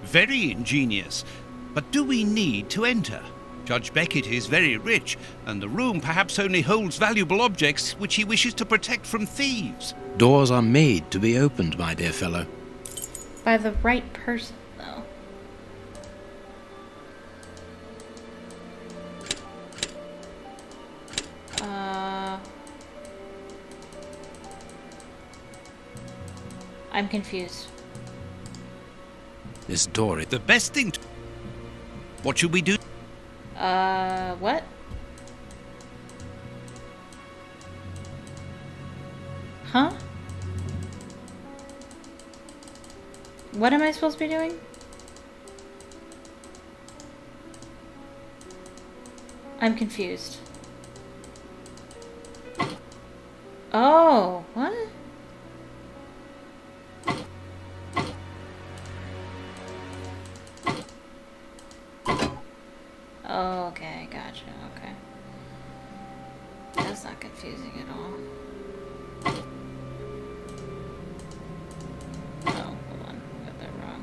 Very ingenious. But do we need to enter? Judge Beckett is very rich, and the room perhaps only holds valuable objects which he wishes to protect from thieves. Doors are made to be opened, my dear fellow. By the right person, though. I'm confused. This door is... The best thing to... What should we do? What? Huh? What am I supposed to be doing? I'm confused. Oh, what? Oh, okay, gotcha, okay. That's not confusing at all. Oh, hold on, I got that wrong.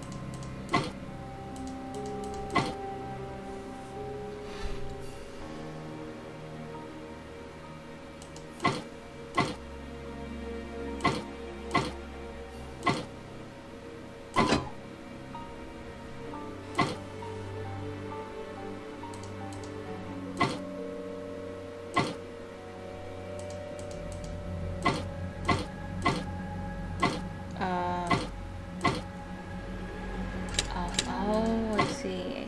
Oh, I see.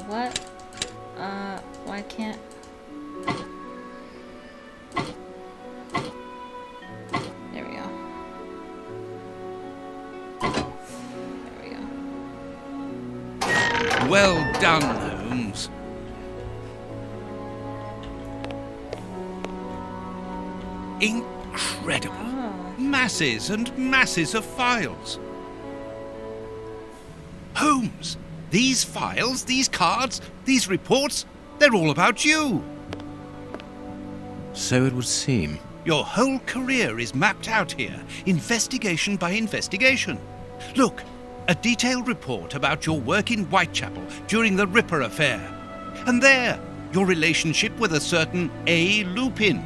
What? Why can't... There we go. There we go. Well done, Holmes. Incredible. Oh. Masses and masses of files. Holmes, these files, these cards, these reports, they're all about you. So it would seem. Your whole career is mapped out here, investigation by investigation. Look, a detailed report about your work in Whitechapel during the Ripper affair. And there, your relationship with a certain A. Lupin.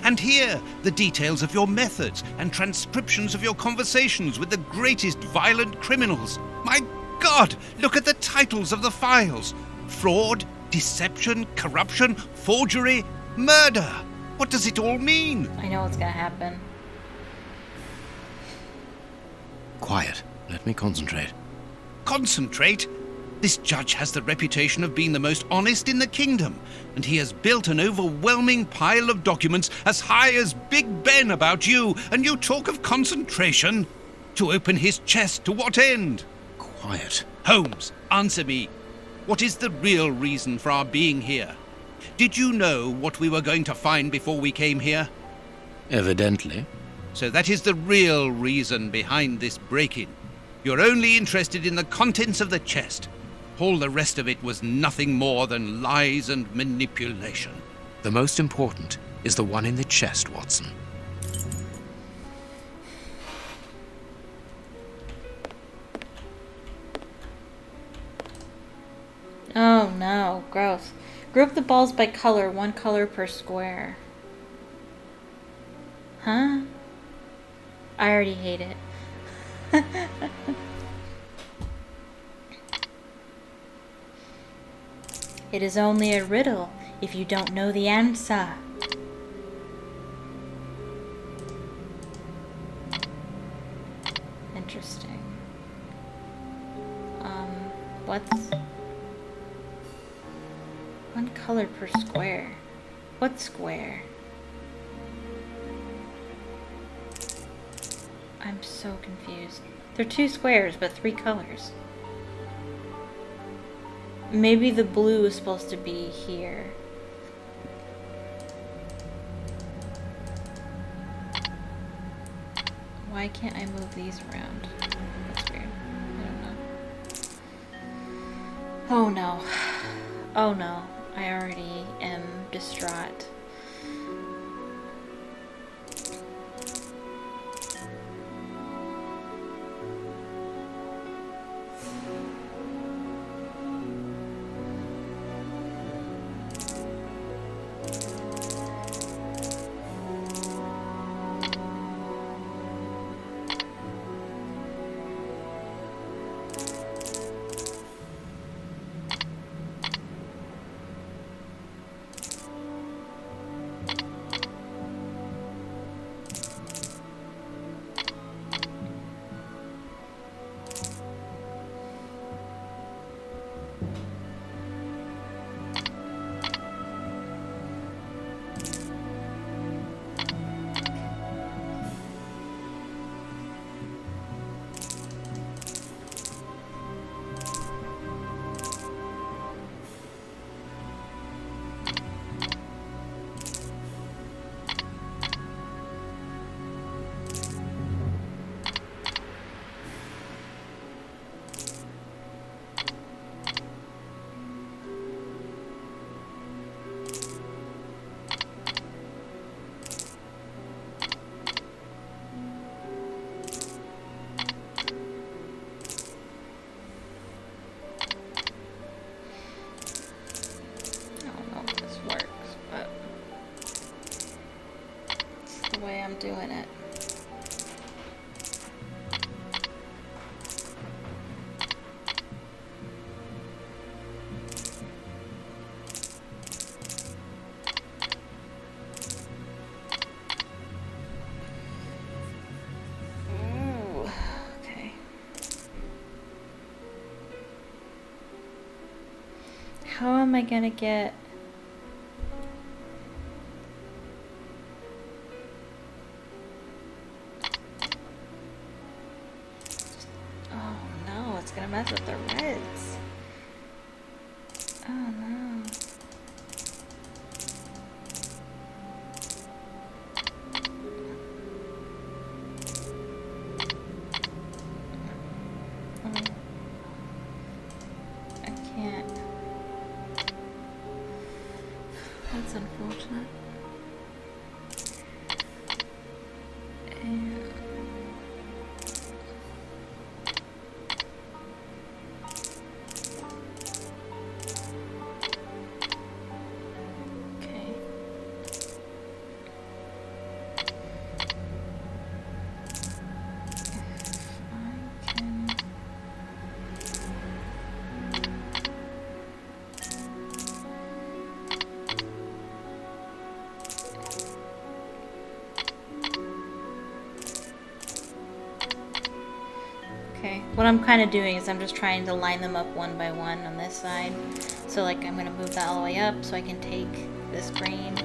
And here, the details of your methods and transcriptions of your conversations with the greatest violent criminals. My God, look at the titles of the files. Fraud, deception, corruption, forgery, murder. What does it all mean? I know what's gonna happen. Quiet. Let me concentrate. Concentrate? This judge has the reputation of being the most honest in the kingdom, and he has built an overwhelming pile of documents as high as Big Ben about you, and you talk of concentration? To open his chest to what end? Quiet. Holmes, answer me. What is the real reason for our being here? Did you know what we were going to find before we came here? Evidently. So that is the real reason behind this break-in. You're only interested in the contents of the chest. All the rest of it was nothing more than lies and manipulation. The most important is the one in the chest, Watson. Oh no, gross. Group the balls by color, one color per square. Huh? I already hate it. It is only a riddle if you don't know the answer. Interesting. What's... One color per square. What square? I'm so confused. They're 2 squares, but 3 colors. Maybe the blue is supposed to be here. Why can't I move these around? That's weird. I don't know. Oh no. Oh no. I already am distraught. I'm doing it. Ooh, okay. How am I gonna get... gonna mess with the reds. Oh no. I can't. That's unfortunate. And what I'm kind of doing is I'm just trying to line them up one by one on this side. So like I'm going to move that all the way up so I can take this green.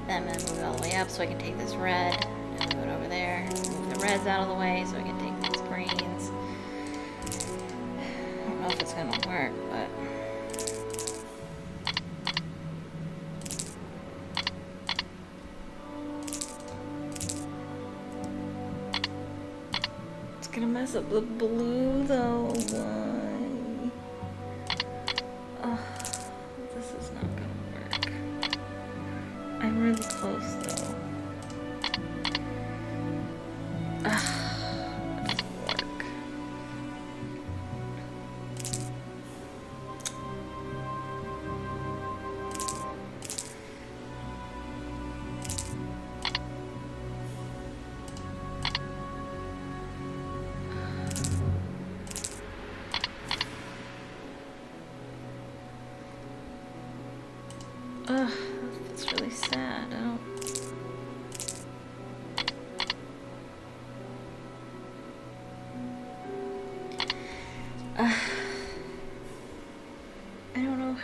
Then I'm going to move it all the way up so I can take this red. And move it over there. Move the reds out of the way so I can take these greens. I don't know if it's going to work, but... gonna mess up the blue though. Why? Oh, this is not gonna work. I'm really close though. It doesn't work.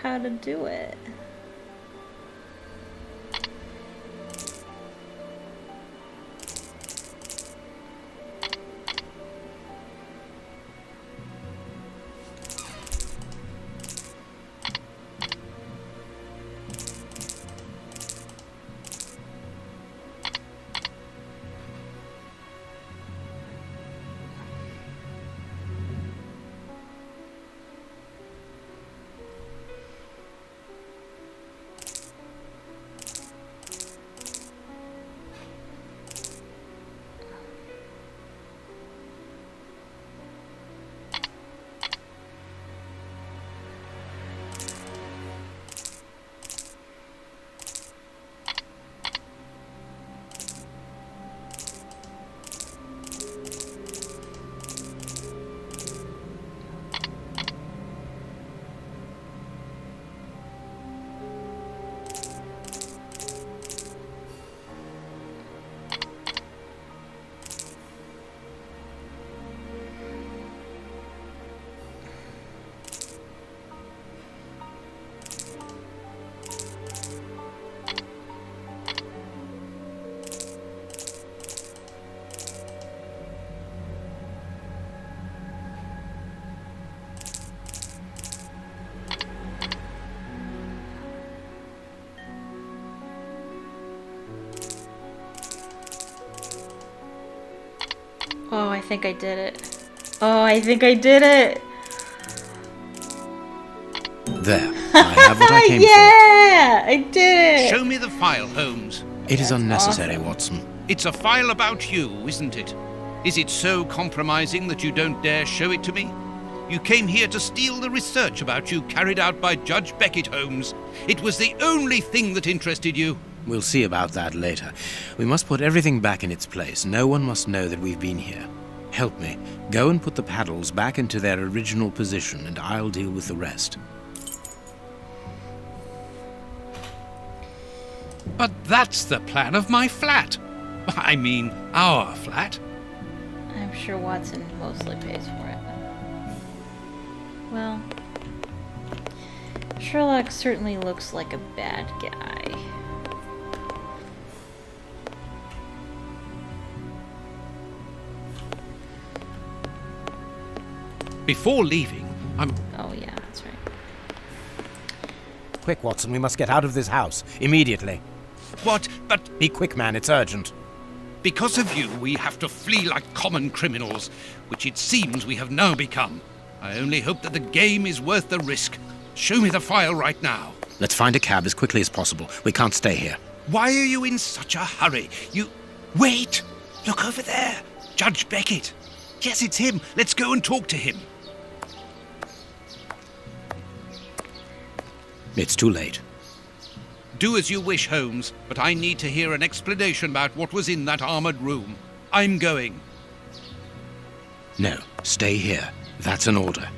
how to do it. Oh, I think I did it. Oh, I think I did it. There, I have what I came Yeah, I did it. Show me the file, Holmes. for. It is unnecessary, Watson. It's a file about you, isn't it? Is it so compromising that you don't dare show it to me? You came here to steal the research about you carried out by Judge Beckett, Holmes. It was the only thing that interested you. We'll see about that later. We must put everything back in its place. No one must know that we've been here. Help me. Go and put the paddles back into their original position, and I'll deal with the rest. But that's the plan of my flat. I mean, our flat. I'm sure Watson mostly pays for it. Well, Sherlock certainly looks like a bad guy. Before leaving, Oh yeah, that's right. Quick, Watson, we must get out of this house. Immediately. What? But Be quick, man, it's urgent. because of you, we have to flee like common criminals, which it seems we have now become. I only hope that the game is worth the risk. Show me the file right now. Let's find a cab as quickly as possible. We can't stay here. Why are you in such a hurry? Wait! Look over there! Judge Beckett! Yes, it's him. Let's go and talk to him. It's too late. Do as you wish, Holmes, but I need to hear an explanation about what was in that armored room. I'm going. No, stay here. That's an order.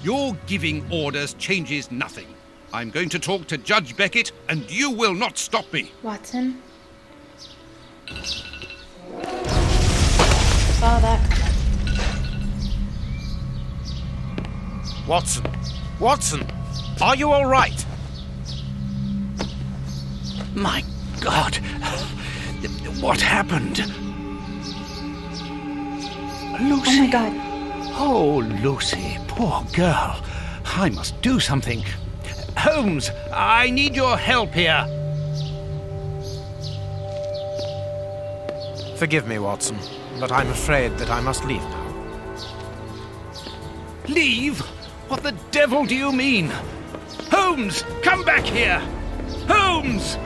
Your giving orders changes nothing. I'm going to talk to Judge Beckett, and you will not stop me. Watson? Saw that coming. Watson! Watson! Are you all right? My God! What happened? Lucy! Oh my god. Oh, Lucy, poor girl. I must do something. Holmes, I need your help here. Forgive me, Watson, but I'm afraid that I must leave now. Leave? What the devil do you mean? Holmes, come back here! Holmes!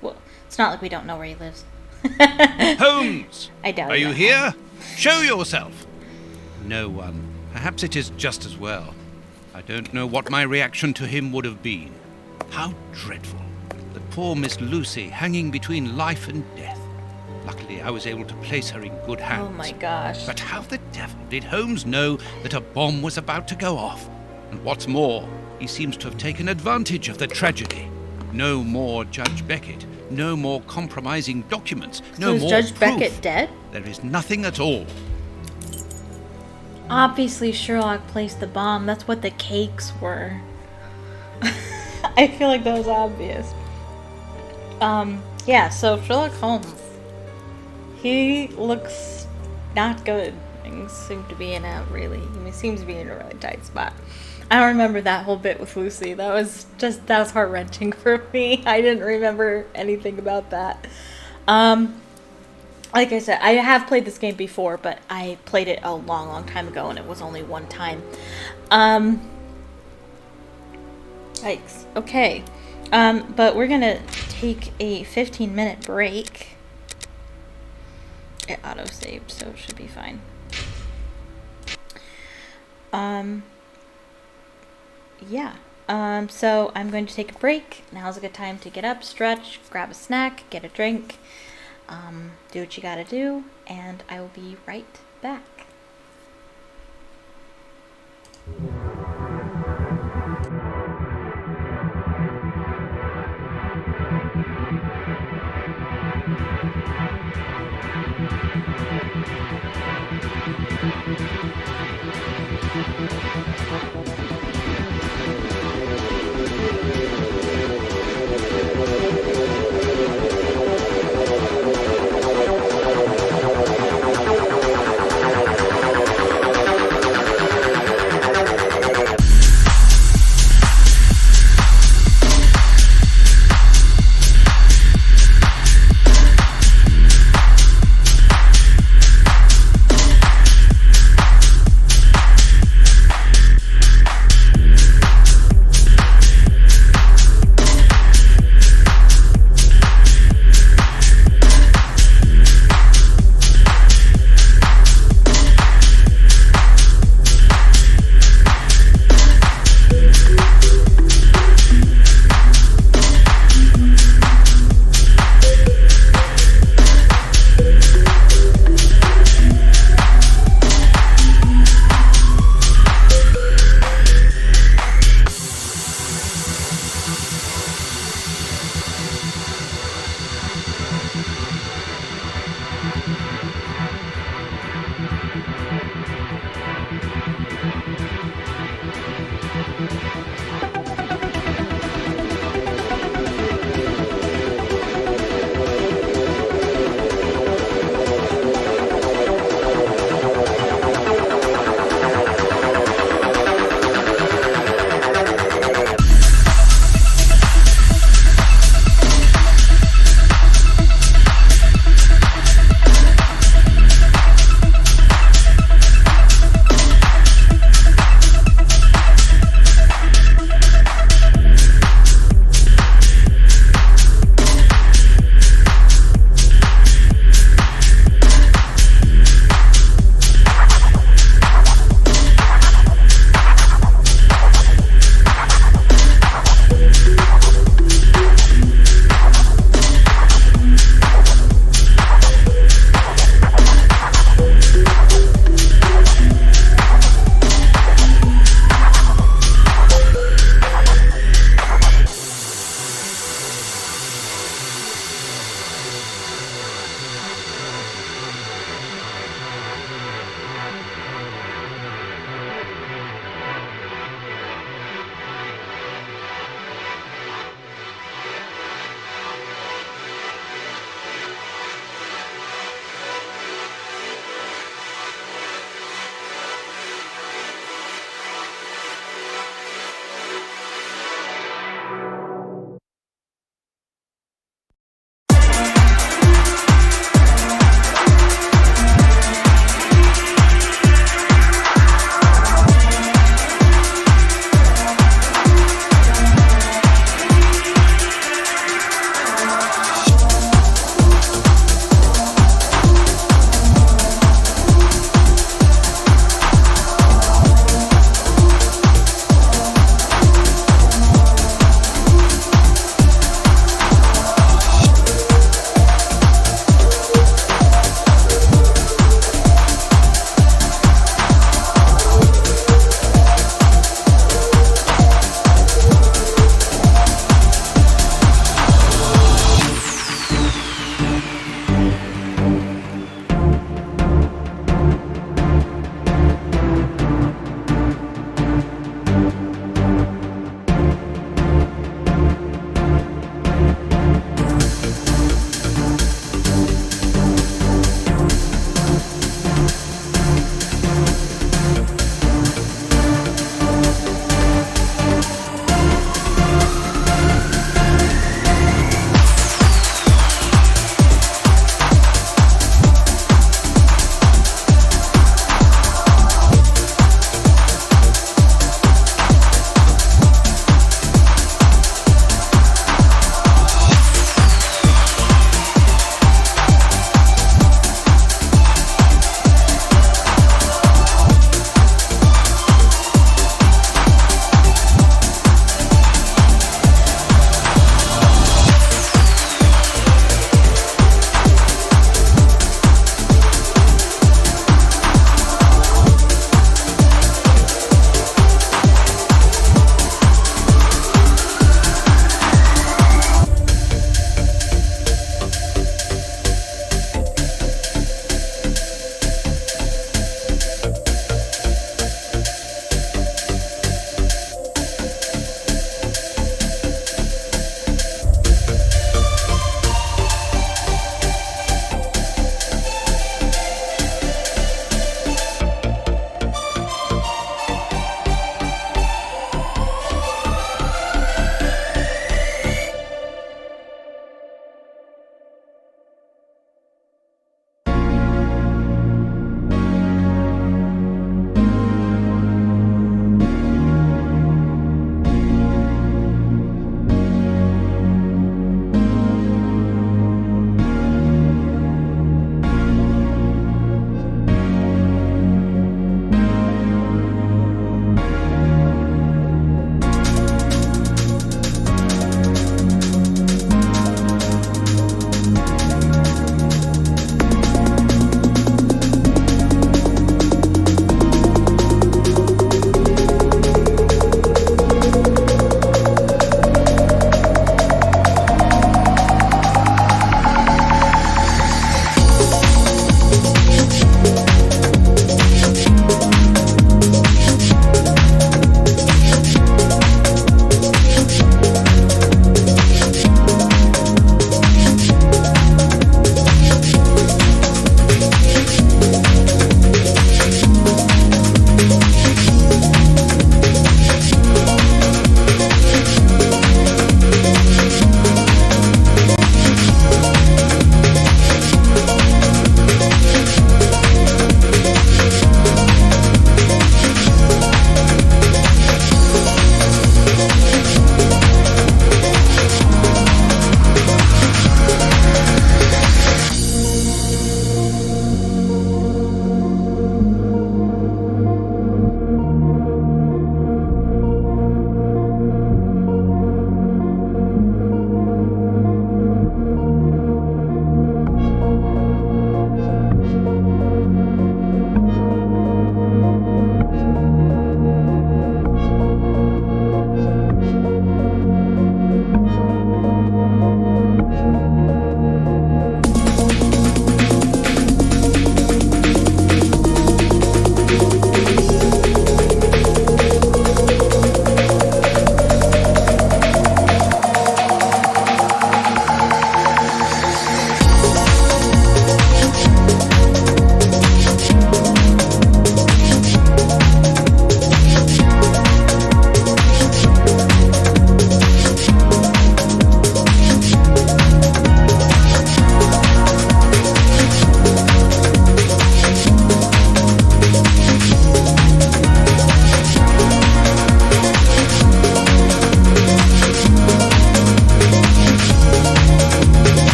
Well, it's not like we don't know where he lives. Holmes! I doubt Are it. you here? Show yourself! No one. Perhaps it is just as well. I don't know what my reaction to him would have been. How dreadful. That poor Miss Lucy hanging between life and death. Luckily, I was able to place her in good hands. Oh my gosh. But how the devil did Holmes know that a bomb was about to go off? And what's more, he seems to have taken advantage of the tragedy. No more Judge Beckett. No more compromising documents. No So is more Judge proof. Beckett dead? There is nothing at all. Obviously, Sherlock placed the bomb. That's what the cakes were. I feel like that was obvious. Yeah, so Sherlock Holmes. He looks not good. Things seem to be in a really, he seems to be in a really tight spot. I don't remember that whole bit with Lucy. That was heart-wrenching for me. I didn't remember anything about that. Like I said, I have played this game before, but I played it a long, long time ago, and it was only one time. Yikes. Okay. But we're gonna take a 15-minute break. It auto-saved, so it should be fine. Yeah. So I'm going to take a break. Now's a good time to get up, stretch, grab a snack, get a drink, do what you gotta do, and I will be right back.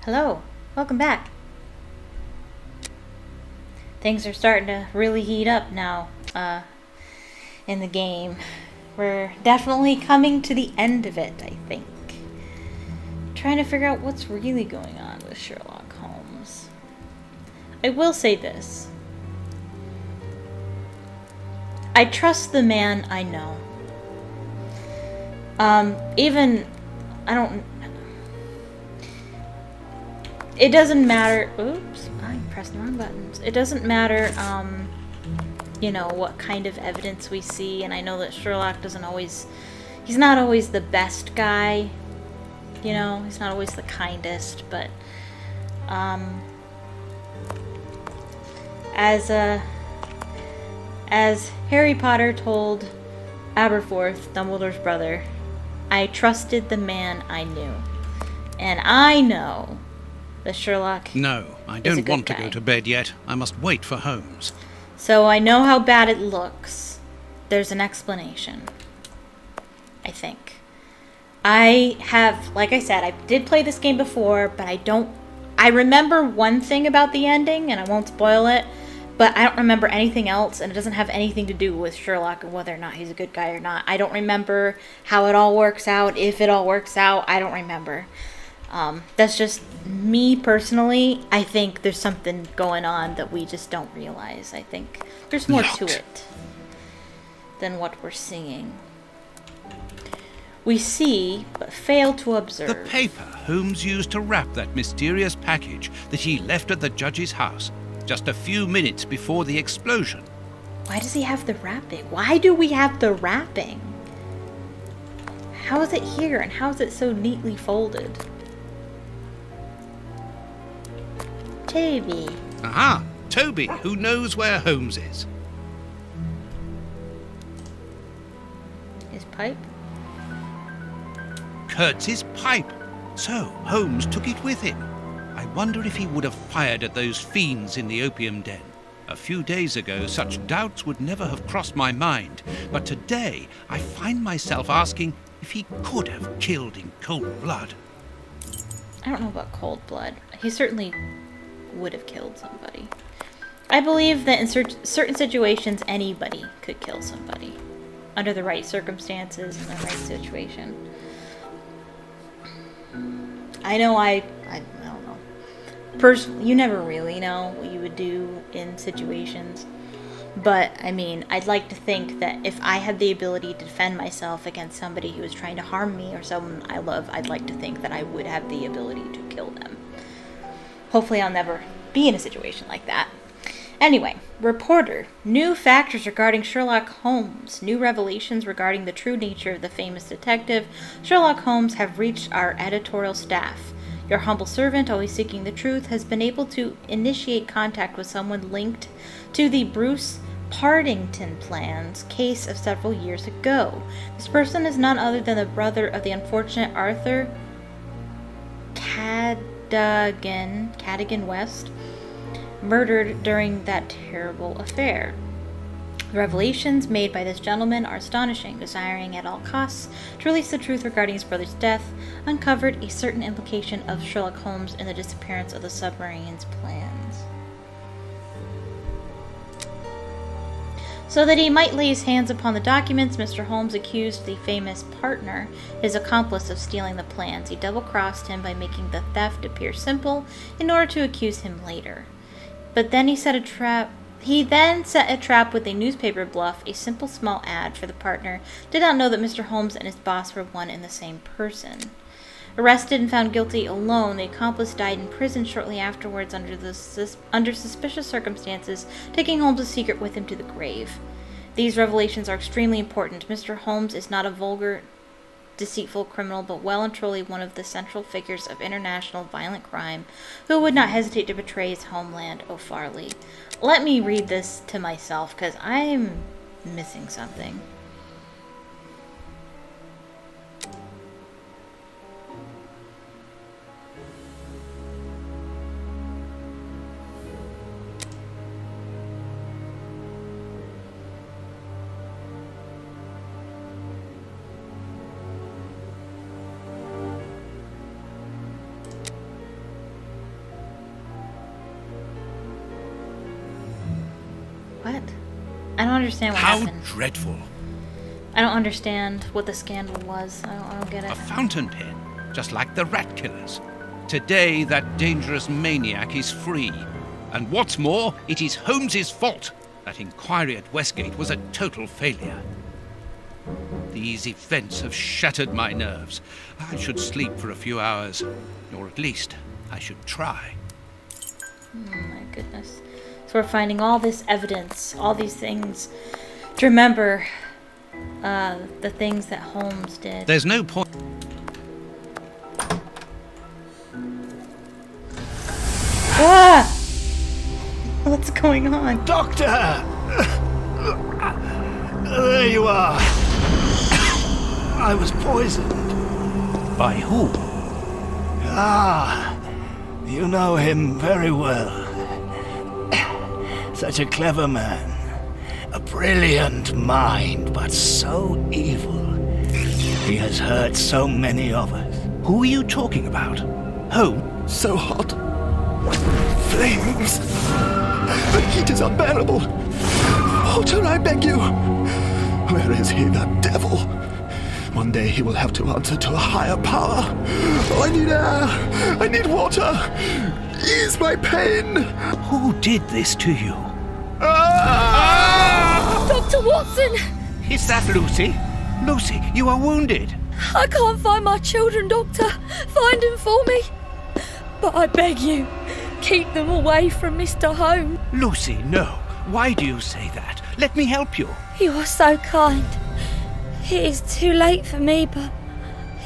Hello. Welcome back. Things are starting to really heat up now, in the game. We're definitely coming to the end of it, I think. Trying to figure out what's really going on with Sherlock Holmes. I will say this. I trust the man I know. It doesn't matter. Oops, I pressed the wrong buttons. It doesn't matter, what kind of evidence we see. And I know that Sherlock he's not always the best guy. He's not always the kindest. But, as Harry Potter told Aberforth, Dumbledore's brother, I trusted the man I knew. And I know that Sherlock No, I don't want to go to bed yet. I must wait for Holmes. So I know how bad it looks. There's an explanation. I think. Like I said, I did play this game before, but I remember one thing about the ending, and I won't spoil it, but I don't remember anything else, and it doesn't have anything to do with Sherlock and whether or not he's a good guy or not. I don't remember how it all works out, if it all works out. I don't remember. That's just me personally. I think there's something going on that we just don't realize. I think there's more to it than what we're seeing. We see, but fail to observe. The paper Holmes used to wrap that mysterious package that he left at the judge's house just a few minutes before the explosion. Why does he have the wrapping? Why do we have the wrapping? How is it here, and how is it so neatly folded? Toby. Aha! Toby, who knows where Holmes is. His pipe? Kurtz's pipe. So Holmes took it with him. I wonder if he would have fired at those fiends in the opium den. A few days ago, such doubts would never have crossed my mind. But today, I find myself asking if he could have killed in cold blood. I don't know about cold blood. He certainly would have killed somebody. I believe that in certain situations, anybody could kill somebody. Under the right circumstances and the right situation. I know I don't know. Personally, you never really know what you would do in situations. But, I'd like to think that if I had the ability to defend myself against somebody who was trying to harm me or someone I love, I'd like to think that I would have the ability to kill them. Hopefully I'll never be in a situation like that. Anyway, reporter. New factors regarding Sherlock Holmes. New revelations regarding the true nature of the famous detective Sherlock Holmes have reached our editorial staff. Your humble servant, always seeking the truth, has been able to initiate contact with someone linked to the Bruce Partington plans case of several years ago. This person is none other than the brother of the unfortunate Arthur Cadogan West, murdered during that terrible affair. The revelations made by this gentleman are astonishing. Desiring at all costs to release the truth regarding his brother's death, uncovered a certain implication of Sherlock Holmes in the disappearance of the submarine's plans. So that he might lay his hands upon the documents, Mr. Holmes accused the famous partner, his accomplice, of stealing the plans. He double-crossed him by making the theft appear simple in order to accuse him later. But then he set a trap with a newspaper bluff, a simple small ad for the partner. Did not know that Mr. Holmes and his boss were one and the same person. Arrested and found guilty alone, the accomplice died in prison shortly afterwards under suspicious circumstances, taking Holmes' secret with him to the grave. These revelations are extremely important. Mr. Holmes is not a vulgar, deceitful criminal, but well and truly one of the central figures of international violent crime, who would not hesitate to betray his homeland, O'Farley. Let me read this to myself, because I'm missing something. What? I don't understand what How happened. dreadful. I don't understand what the scandal was. I don't get it. A fountain pen, just like the rat killers. Today, that dangerous maniac is free. And what's more, it is Holmes's fault. That inquiry at Westgate was a total failure. These events have shattered my nerves. I should sleep for a few hours, or at least I should try. Oh my goodness. So we're finding all this evidence, all these things to remember the things that Holmes did. There's no point. Ah! What's going on? Doctor! There you are. I was poisoned. By who? Ah, you know him very well. Such a clever man. A brilliant mind, but so evil. He has hurt so many of us. Who are you talking about? Holmes? So hot. Flames. The heat is unbearable. Walter, I beg you. Where is he, that devil? One day he will have to answer to a higher power. Oh, I need air. I need water. Ease my pain. Who did this to you? Dr. Watson! Is that Lucy? Lucy, you are wounded. I can't find my children, Doctor. Find them for me. But I beg you, keep them away from Mr. Holmes. Lucy, no. Why do you say that? Let me help you. You are so kind. It is too late for me, but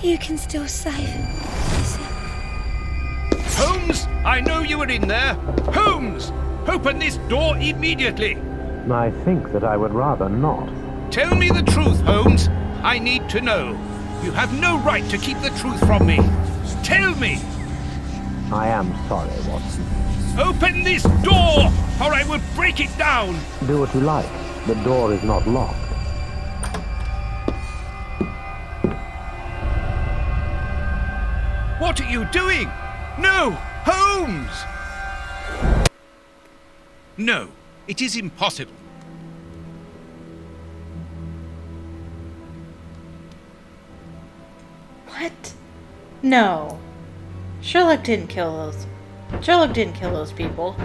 you can still save him. Holmes, I know you are in there. Holmes, open this door immediately. I think that I would rather not. Tell me the truth, Holmes. I need to know. You have no right to keep the truth from me. Tell me. I am sorry, Watson. Open this door, or I will break it down. Do what you like. The door is not locked. What are you doing? No, Holmes! No, it is impossible. What? No. Sherlock didn't kill those. Sherlock didn't kill those people.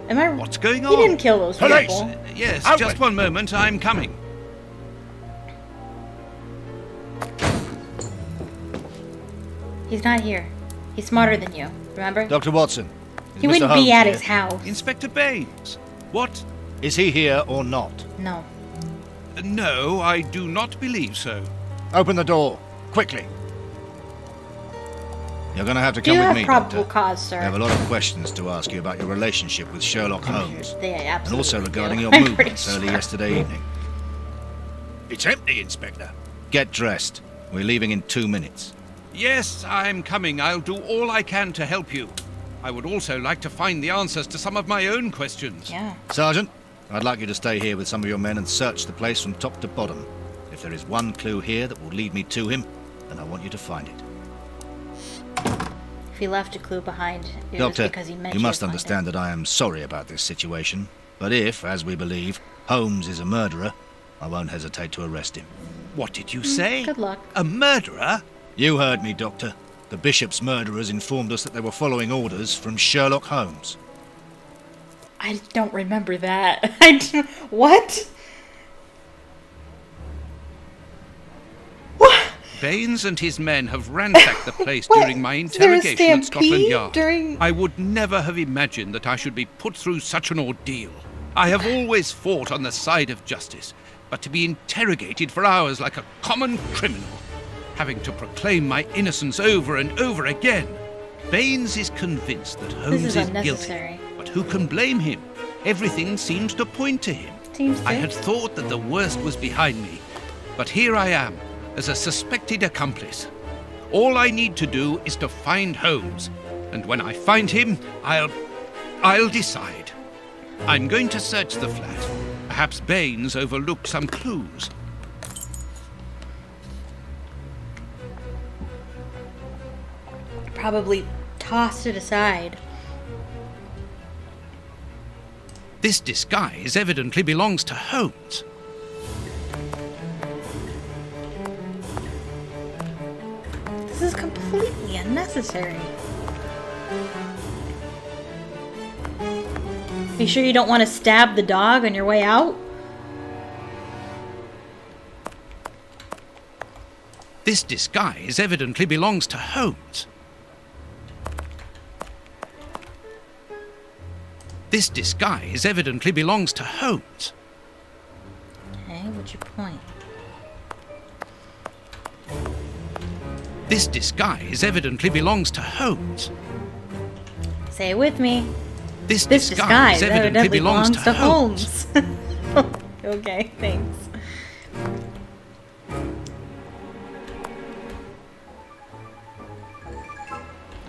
Am I? What's going on? He didn't kill those Police! people. Yes, Outward. just one moment, I'm coming. He's not here. He's smarter than you. Remember? Dr. Watson, is He Mr. wouldn't Holmes be at here? his house. Inspector Baines. What? Is he here or not? No. No, I do not believe so. Open the door, quickly. You're going to have to Do come you with have me, probable Doctor. cause, sir? I have a lot of questions to ask you about your relationship with Sherlock Holmes. They And absolutely also do. regarding your I'm pretty movements early sure. yesterday evening. It's empty, Inspector. Get dressed. We're leaving in 2 minutes. Yes, I'm coming. I'll do all I can to help you. I would also like to find the answers to some of my own questions. Yeah. Sergeant, I'd like you to stay here with some of your men and search the place from top to bottom. If there is one clue here that will lead me to him, then I want you to find it. If he left a clue behind, it was Doctor, because he meant you must to find understand that I am sorry about this situation. But if, as we believe, Holmes is a murderer, I won't hesitate to arrest him. What did you say? Good luck. A murderer? You heard me, Doctor. The Bishop's murderers informed us that they were following orders from Sherlock Holmes. I don't remember that. What? What? Baines and his men have ransacked the place What? during my Is there a interrogation at Scotland stampede Yard. during- I would never have imagined that I should be put through such an ordeal. I have always fought on the side of justice, but to be interrogated for hours like a common criminal, having to proclaim my innocence over and over again. Baines is convinced that Holmes is is guilty, unnecessary. but who can blame him? Everything seems to point to him. Seems to. I had thought that the worst was behind me, but here I am, as a suspected accomplice. All I need to do is to find Holmes, and when I find him, I'll decide. I'm going to search the flat. Perhaps Baines overlooked some clues. Probably tossed it aside. This disguise evidently belongs to Holmes. This is completely unnecessary. Are you sure you don't want to stab the dog on your way out? This disguise evidently belongs to Holmes. This disguise evidently belongs to Holmes. Okay, what's your point? This disguise evidently belongs to Holmes. Say it with me. This This disguise disguise evidently belongs to Holmes. Okay, thanks.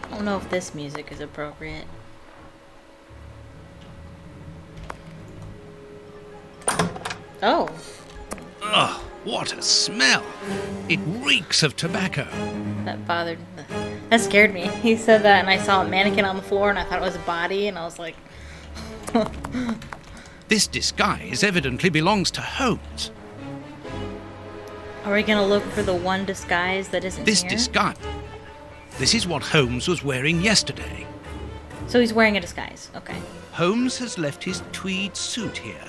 I don't know if this music is appropriate. Oh, Ugh, what a smell! It reeks of tobacco. that bothered. That scared me. He said that, and I saw a mannequin on the floor, and I thought it was a body, and I was like, This disguise evidently belongs to Holmes. "Are we gonna look for the one disguise that isn't This here?" disguise. This is what Holmes was wearing yesterday. So he's wearing a disguise. Okay. Holmes has left his tweed suit here.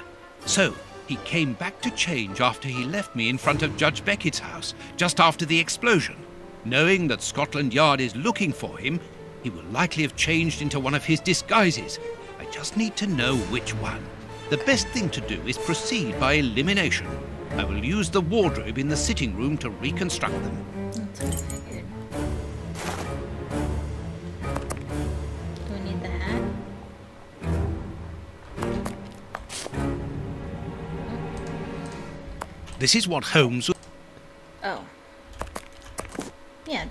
So, he came back to change after he left me in front of Judge Beckett's house, just after the explosion. Knowing that Scotland Yard is looking for him, he will likely have changed into one of his disguises. I just need to know which one. The best thing to do is proceed by elimination. I will use the wardrobe in the sitting room to reconstruct them. That's what I figured. Do we need the hat? This is what Holmes... Oh. Yeah.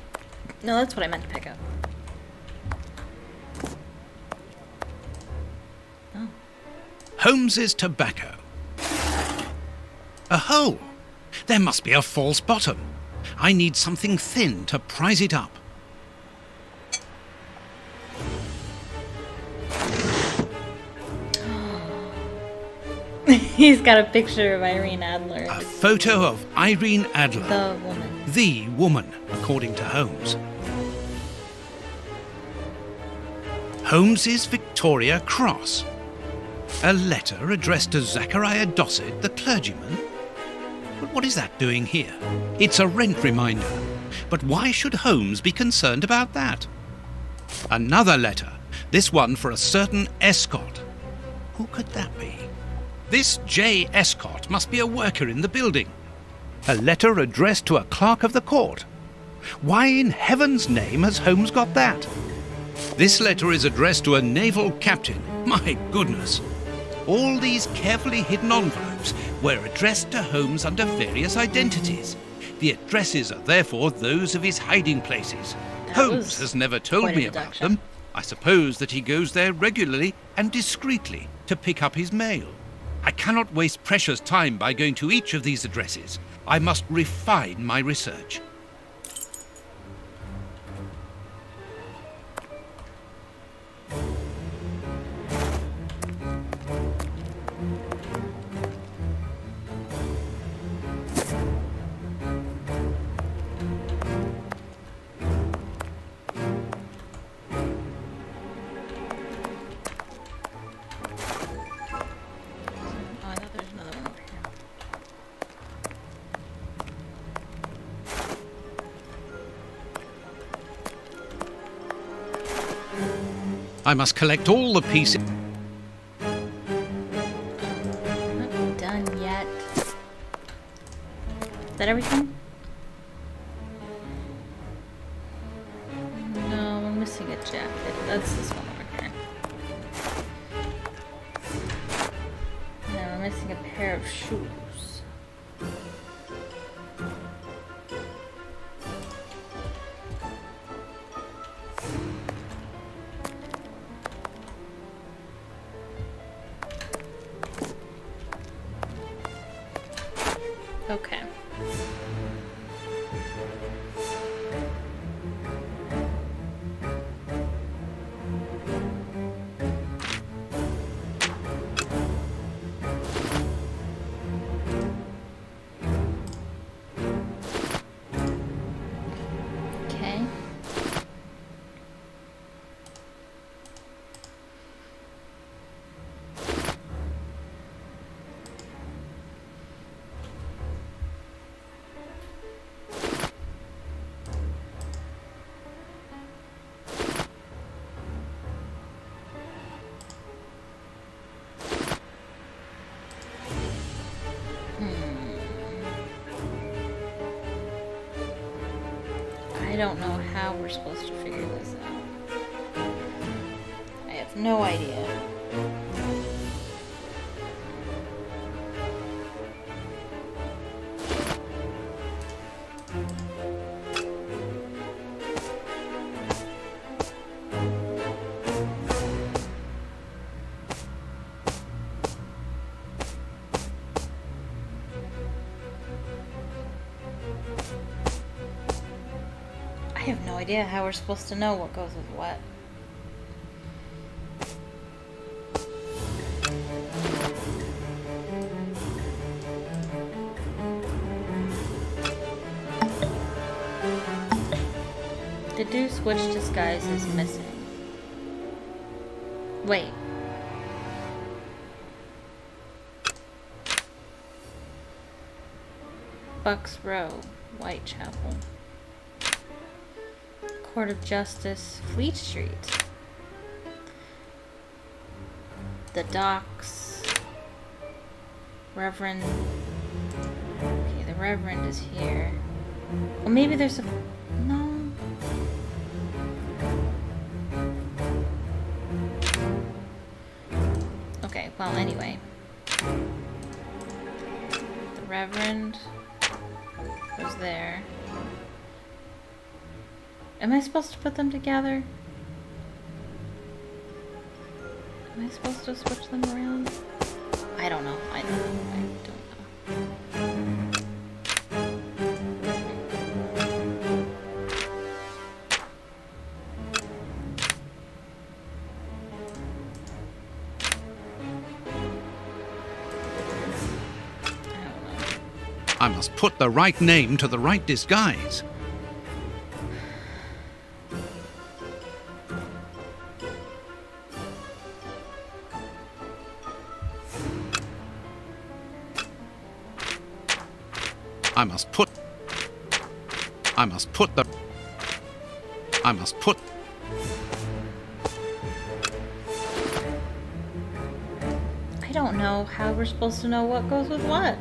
No, that's what I meant to pick up. Oh. Holmes's tobacco. A hole. There must be a false bottom. I need something thin to prise it up. He's got a picture of Irene Adler. A photo of Irene Adler. The woman. The woman, according to Holmes. Holmes's Victoria Cross. A letter addressed to Zachariah Dossett, the clergyman. But what is that doing here? It's a rent reminder. But why should Holmes be concerned about that? Another letter, this one for a certain Escott. Who could that be? This J. Escott must be a worker in the building. A letter addressed to a clerk of the court. Why in heaven's name has Holmes got that? This letter is addressed to a naval captain. My goodness. All these carefully hidden envelopes were addressed to Holmes under various identities. The addresses are therefore those of his hiding places. That Holmes was has never told quite a me about deduction. them. I suppose that he goes there regularly and discreetly to pick up his mail. I cannot waste precious time by going to each of these addresses. I must refine my research. Oh, I thought there was another one over here. I must collect all the pieces. Not done yet. Is that everything? No, we're missing a jacket. That's this one over here. No, we're missing a pair of shoes. Okay. I don't know how we're supposed to figure this out. I have no idea. I have no idea how we're supposed to know what goes with what. Deduce which disguise is missing. Wait. Bucks Row, Whitechapel. Court of Justice, Fleet Street. The Docks. Reverend. Okay, the Reverend is here. Well, maybe there's a. No. Okay, well, anyway. The Reverend was there. Am I supposed to put them together? Am I supposed to switch them around? I don't know. I don't know. I must put the right name to the right disguise. I must put I don't know how we're supposed to know what goes with what.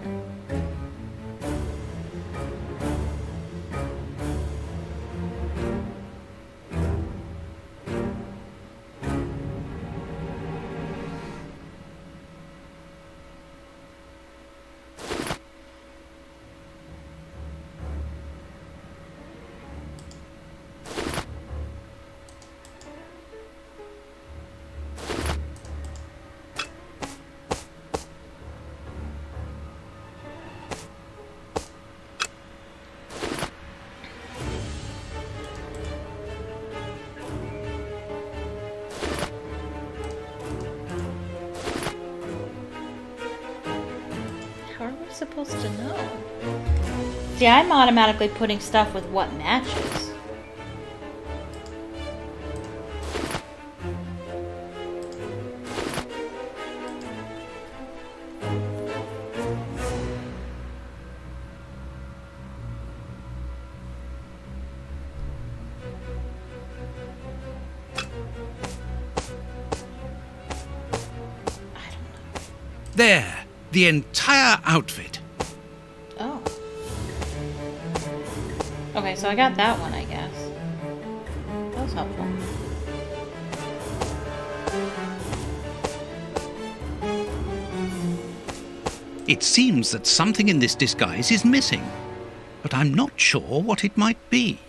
How are we supposed to know? See, I'm automatically putting stuff with what matches. There, the entire outfit. Oh. Okay, so I got that one, I guess. That was helpful. It seems that something in this disguise is missing, but I'm not sure what it might be.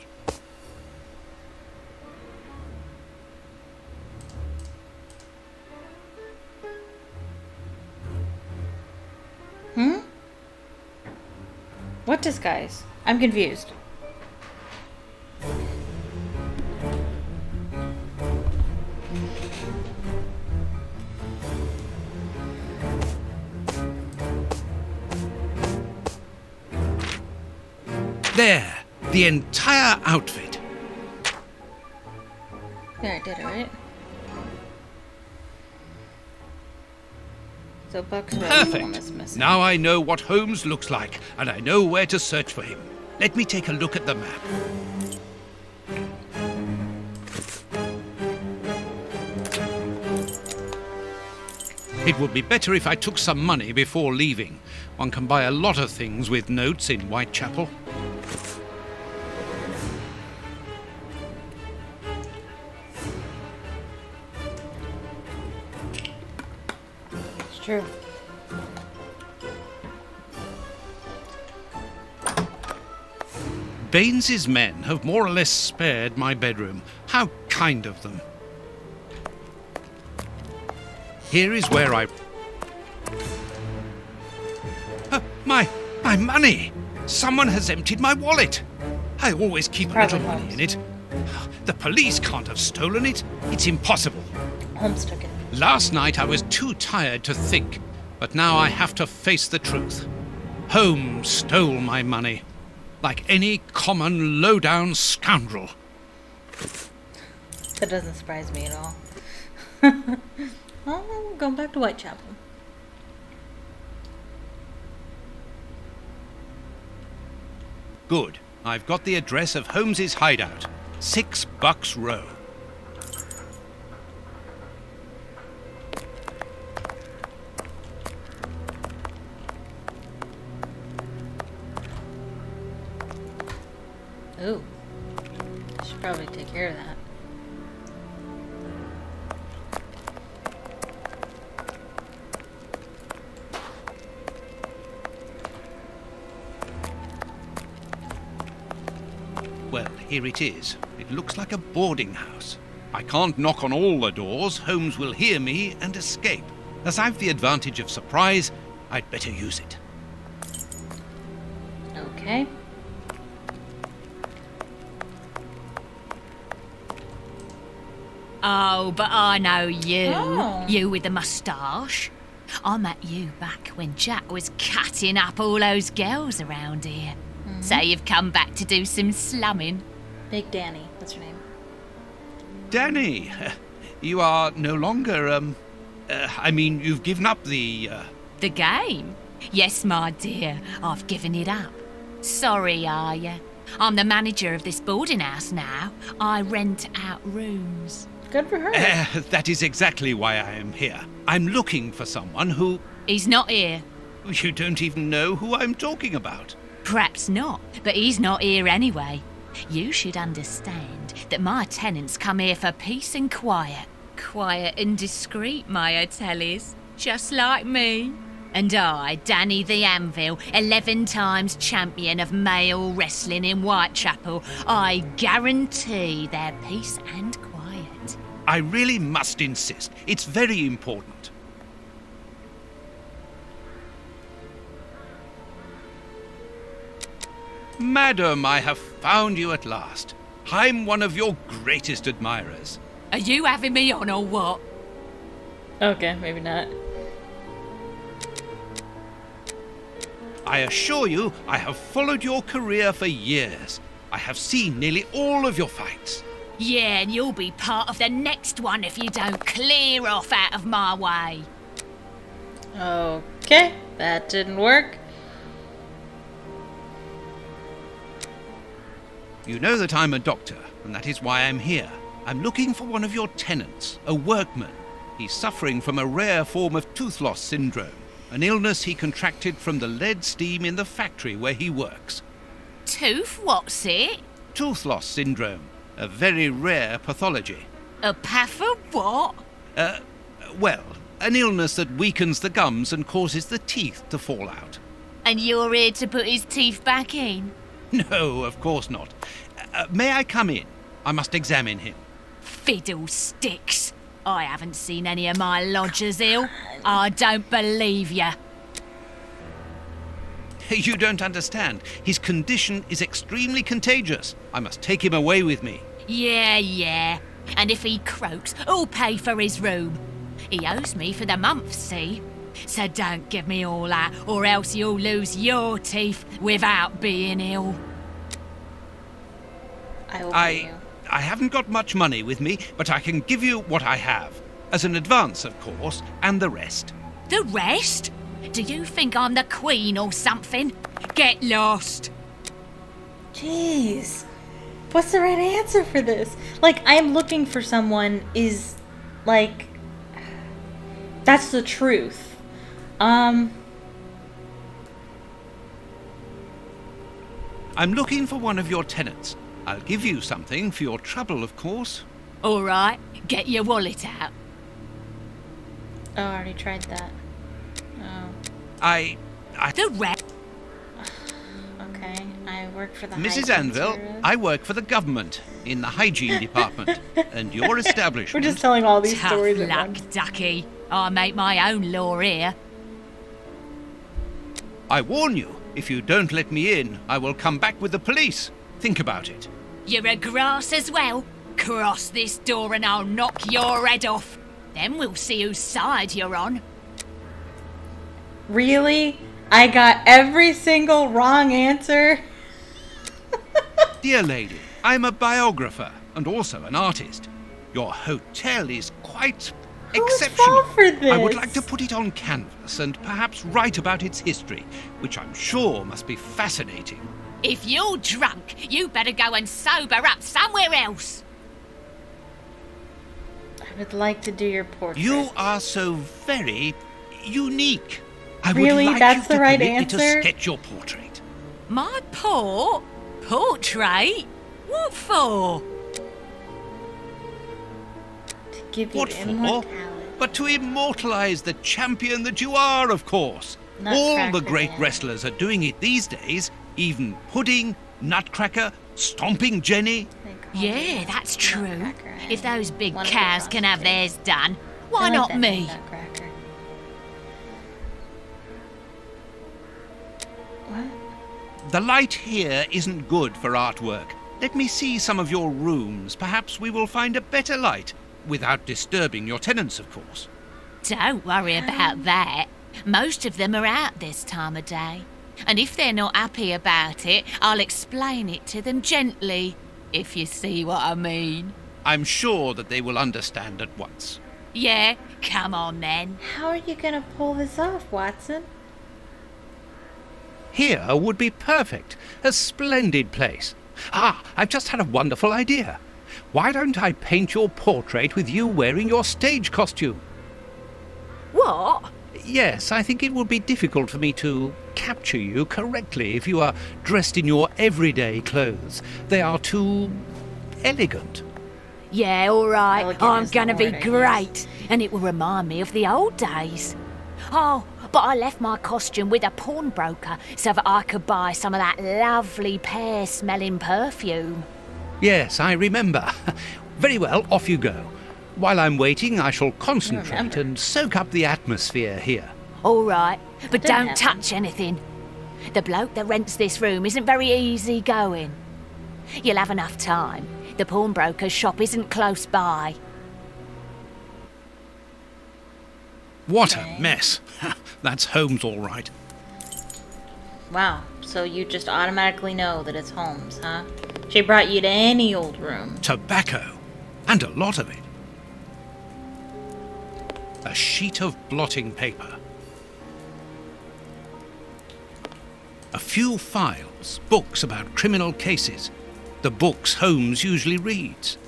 What disguise? I'm confused. There, the entire outfit. There, I did it, right? So Buck's Row is the one that's Perfect. missing. Now I know what Holmes looks like, and I know where to search for him. Let me take a look at the map. It would be better if I took some money before leaving. One can buy a lot of things with notes in Whitechapel. true. Baines's men have more or less spared my bedroom. How kind of them. Here is where I... My money! Someone has emptied my wallet. I always keep a little money in it. The police can't have stolen it. It's impossible. Holmes took it. Last night I was too tired to think, but now I have to face the truth. Holmes stole my money, like any common low-down scoundrel. That doesn't surprise me at all. Well, we're going back to Whitechapel. Good. I've got the address of Holmes's hideout. 6 Bucks Row. Ooh. Should probably take care of that. Well, here it is. It looks like a boarding house. I can't knock on all the doors. Holmes will hear me and escape. As I've the advantage of surprise, I'd better use it. Okay. Oh, but I know you. Oh. You with the moustache. I met you back when Jack was cutting up all those girls around here. So you've come back to do some slumming. Big Danny. That's her name. Danny, you are no longer, you've given up the, The game? Yes, my dear, I've given it up. Sorry, are you? I'm the manager of this boarding house now. I rent out rooms. Good for her. That is exactly why I am here. I'm looking for someone who... He's not here. You don't even know who I'm talking about. Perhaps not, but he's not here anyway. You should understand that my tenants come here for peace and quiet. Quiet and discreet, my hotellies. Just like me. And I, Danny the Anvil, 11 times champion of male wrestling in Whitechapel, I guarantee their peace and quiet. I really must insist. It's very important. Madam, I have found you at last. I'm one of your greatest admirers. Are you having me on or what? Okay, maybe not. I assure you, I have followed your career for years. I have seen nearly all of your fights. Yeah, and you'll be part of the next one if you don't clear off out of my way. Okay, that didn't work. You know that I'm a doctor, and that is why I'm here. I'm looking for one of your tenants, a workman. He's suffering from a rare form of tooth loss syndrome, an illness he contracted from the lead steam in the factory where he works. Tooth, what's it? Tooth loss syndrome, a very rare pathology. A path of what? Well, an illness that weakens the gums and causes the teeth to fall out. And you're here to put his teeth back in? No, of course not. May I come in? I must examine him. Fiddlesticks. I haven't seen any of my lodgers ill. I don't believe you. You don't understand. His condition is extremely contagious. I must take him away with me. Yeah. And if he croaks, who'll pay for his room? He owes me for the month, see? So don't give me all that, or else you'll lose your teeth without being ill. I haven't got much money with me, but I can give you what I have. As an advance, of course, and the rest. The rest? Do you think I'm the Queen or something? Get lost. Jeez. What's the right answer for this? Like, I am looking for someone is, like, that's the truth. I'm looking for one of your tenants. I'll give you something for your trouble, of course. All right, get your wallet out. Oh, I already tried that. The rest. Okay, I work for the Mrs. hygiene Anvil, service. I work for the government in the hygiene department, and your We're establishment... just telling all these Tough stories at luck, once. ducky. I make my own law here. I warn you, if you don't let me in, I will come back with the police. Think about it. You're a grass as well. Cross this door and I'll knock your head off. Then we'll see whose side you're on. Really? I got every single wrong answer? Dear lady, I'm a biographer and also an artist. Your hotel is quite Who's exceptional. fault for this? I would like to put it on canvas and perhaps write about its history, which I'm sure must be fascinating. If you're drunk, you better go and sober up somewhere else. I would like to do your portrait. You are so very unique. I Really? would like That's you the to right permit me to answer? sketch your portrait. My portrait? What for? To give you What for? immortality. But to immortalize the champion that you are, of course. All the Nutcracker great Man. wrestlers are doing it these days. Even Pudding, Nutcracker, Stomping Jenny. They call me Yeah, that's true. Nutcracker. If those big One of the cows can have prostitutes. theirs done, why I like not that me? Nutcracker. What? The light here isn't good for artwork. Let me see some of your rooms. Perhaps we will find a better light, without disturbing your tenants, of course. Don't worry about that. Most of them are out this time of day. And if they're not happy about it, I'll explain it to them gently, if you see what I mean. I'm sure that they will understand at once. Yeah, come on then. How are you gonna pull this off, Watson? Here would be perfect. A splendid place. I've just had a wonderful idea. Why don't I paint your portrait with you wearing your stage costume? What? Yes, I think it would be difficult for me to capture you correctly if you are dressed in your everyday clothes. They are too elegant. Yeah, all right. Elegant I'm is the gonna be word, I guess. great. And it will remind me of the old days. Oh, but I left my costume with a pawnbroker so that I could buy some of that lovely pear-smelling perfume. Yes, I remember. Very well, off you go. While I'm waiting, I shall concentrate remember. and soak up the atmosphere here. All right, but Didn't don't happen. touch anything. The bloke that rents this room isn't very easy going. You'll have enough time. The pawnbroker's shop isn't close by. What a mess. That's Holmes, all right. Wow, so you just automatically know that it's Holmes, huh? She brought you to any old room. Tobacco. And a lot of it. A sheet of blotting paper. A few files, books about criminal cases. The books Holmes usually reads.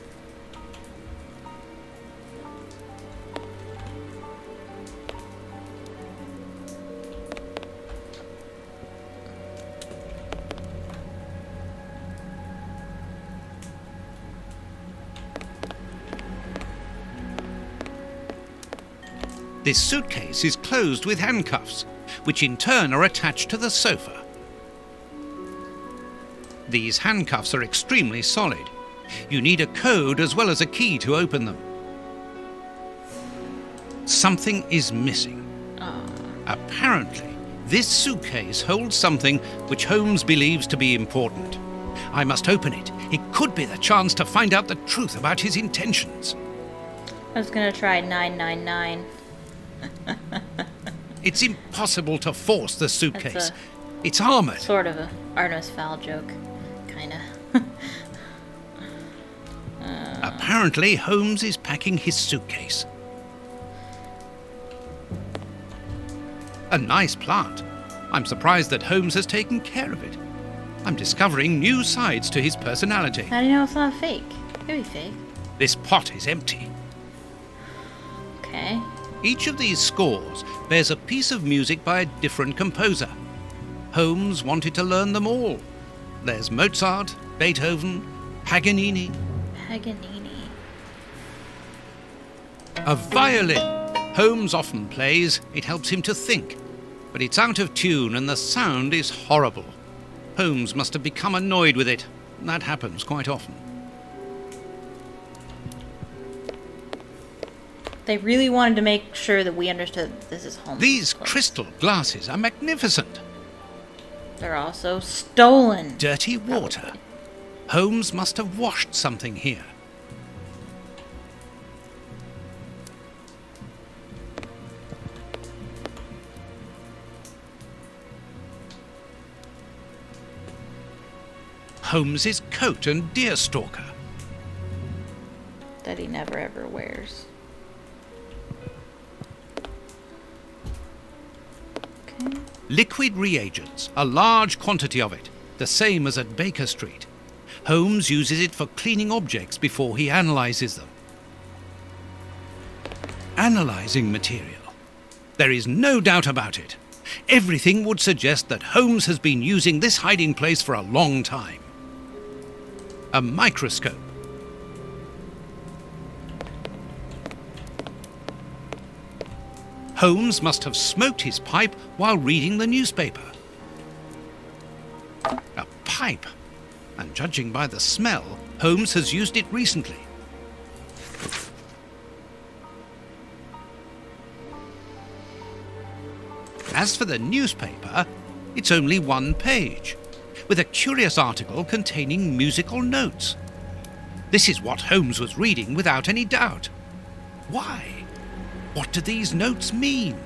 This suitcase is closed with handcuffs, which in turn are attached to the sofa. These handcuffs are extremely solid. You need a code as well as a key to open them. Something is missing. Apparently, this suitcase holds something which Holmes believes to be important. I must open it. It could be the chance to find out the truth about his intentions. I was gonna try 999. It's impossible to force the suitcase. That's It's armored. Sort of a Artemis Fowl joke, kinda. Apparently, Holmes is packing his suitcase. A nice plant. I'm surprised that Holmes has taken care of it. I'm discovering new sides to his personality. How do you know it's not fake? Could be fake. This pot is empty. Okay. Each of these scores bears a piece of music by a different composer. Holmes wanted to learn them all. There's Mozart, Beethoven, Paganini, Paganini. a violin. Holmes often plays. It helps him to think. but it's out of tune and the sound is horrible. Holmes must have become annoyed with it. That happens quite often. They really wanted to make sure that we understood this is Holmes. These crystal glasses are magnificent. They're also stolen. Dirty water. Holmes must have washed something here. Holmes's coat and deerstalker. That he never ever wears. Okay. Liquid reagents, a large quantity of it, the same as at Baker Street. Holmes uses it for cleaning objects before he analyzes them. Analyzing material. There is no doubt about it. Everything would suggest that Holmes has been using this hiding place for a long time. A microscope. Holmes must have smoked his pipe while reading the newspaper. A pipe. And judging by the smell, Holmes has used it recently. As for the newspaper, it's only one page, with a curious article containing musical notes. This is what Holmes was reading without any doubt. Why? What do these notes mean?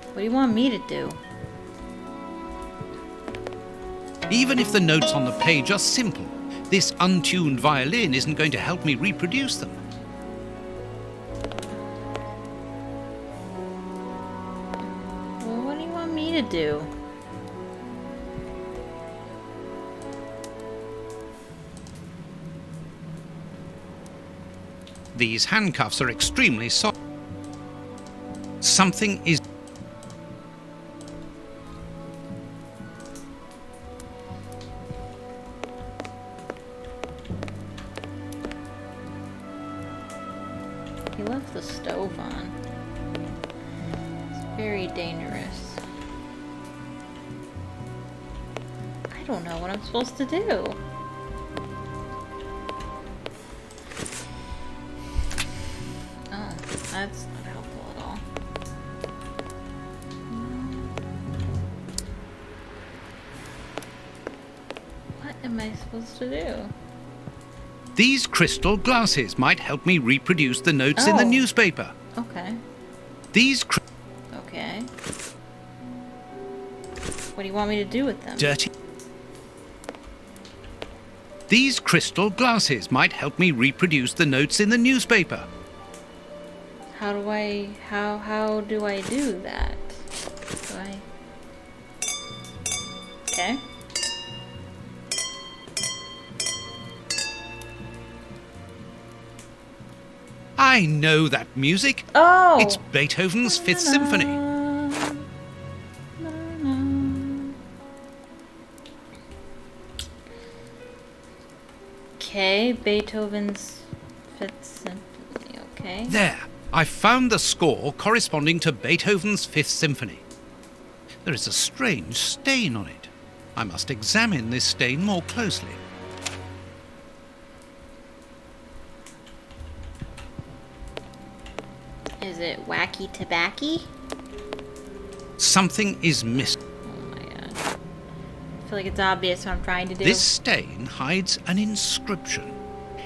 What do you want me to do? Even if the notes on the page are simple, this untuned violin isn't going to help me reproduce them. Well, what do you want me to do? These handcuffs are extremely soft. Something is... He left the stove on. It's very dangerous. I don't know what I'm supposed to do. Oh, that's not helpful at all. What am I supposed to do? These crystal glasses might help me reproduce the notes in the Oh. newspaper. Okay. These Okay. What do you want me to do with them? dirty... These crystal glasses might help me reproduce the notes in the newspaper. How do I do that? Do I... Okay. I know that music. Oh! It's Beethoven's Fifth Symphony. Okay, Beethoven's Fifth Symphony, okay. There, I found the score corresponding to Beethoven's Fifth Symphony. There is a strange stain on it. I must examine this stain more closely. Is it wacky tobacco? Something is missing. Oh my god. I feel like it's obvious what I'm trying to do. This stain hides an inscription.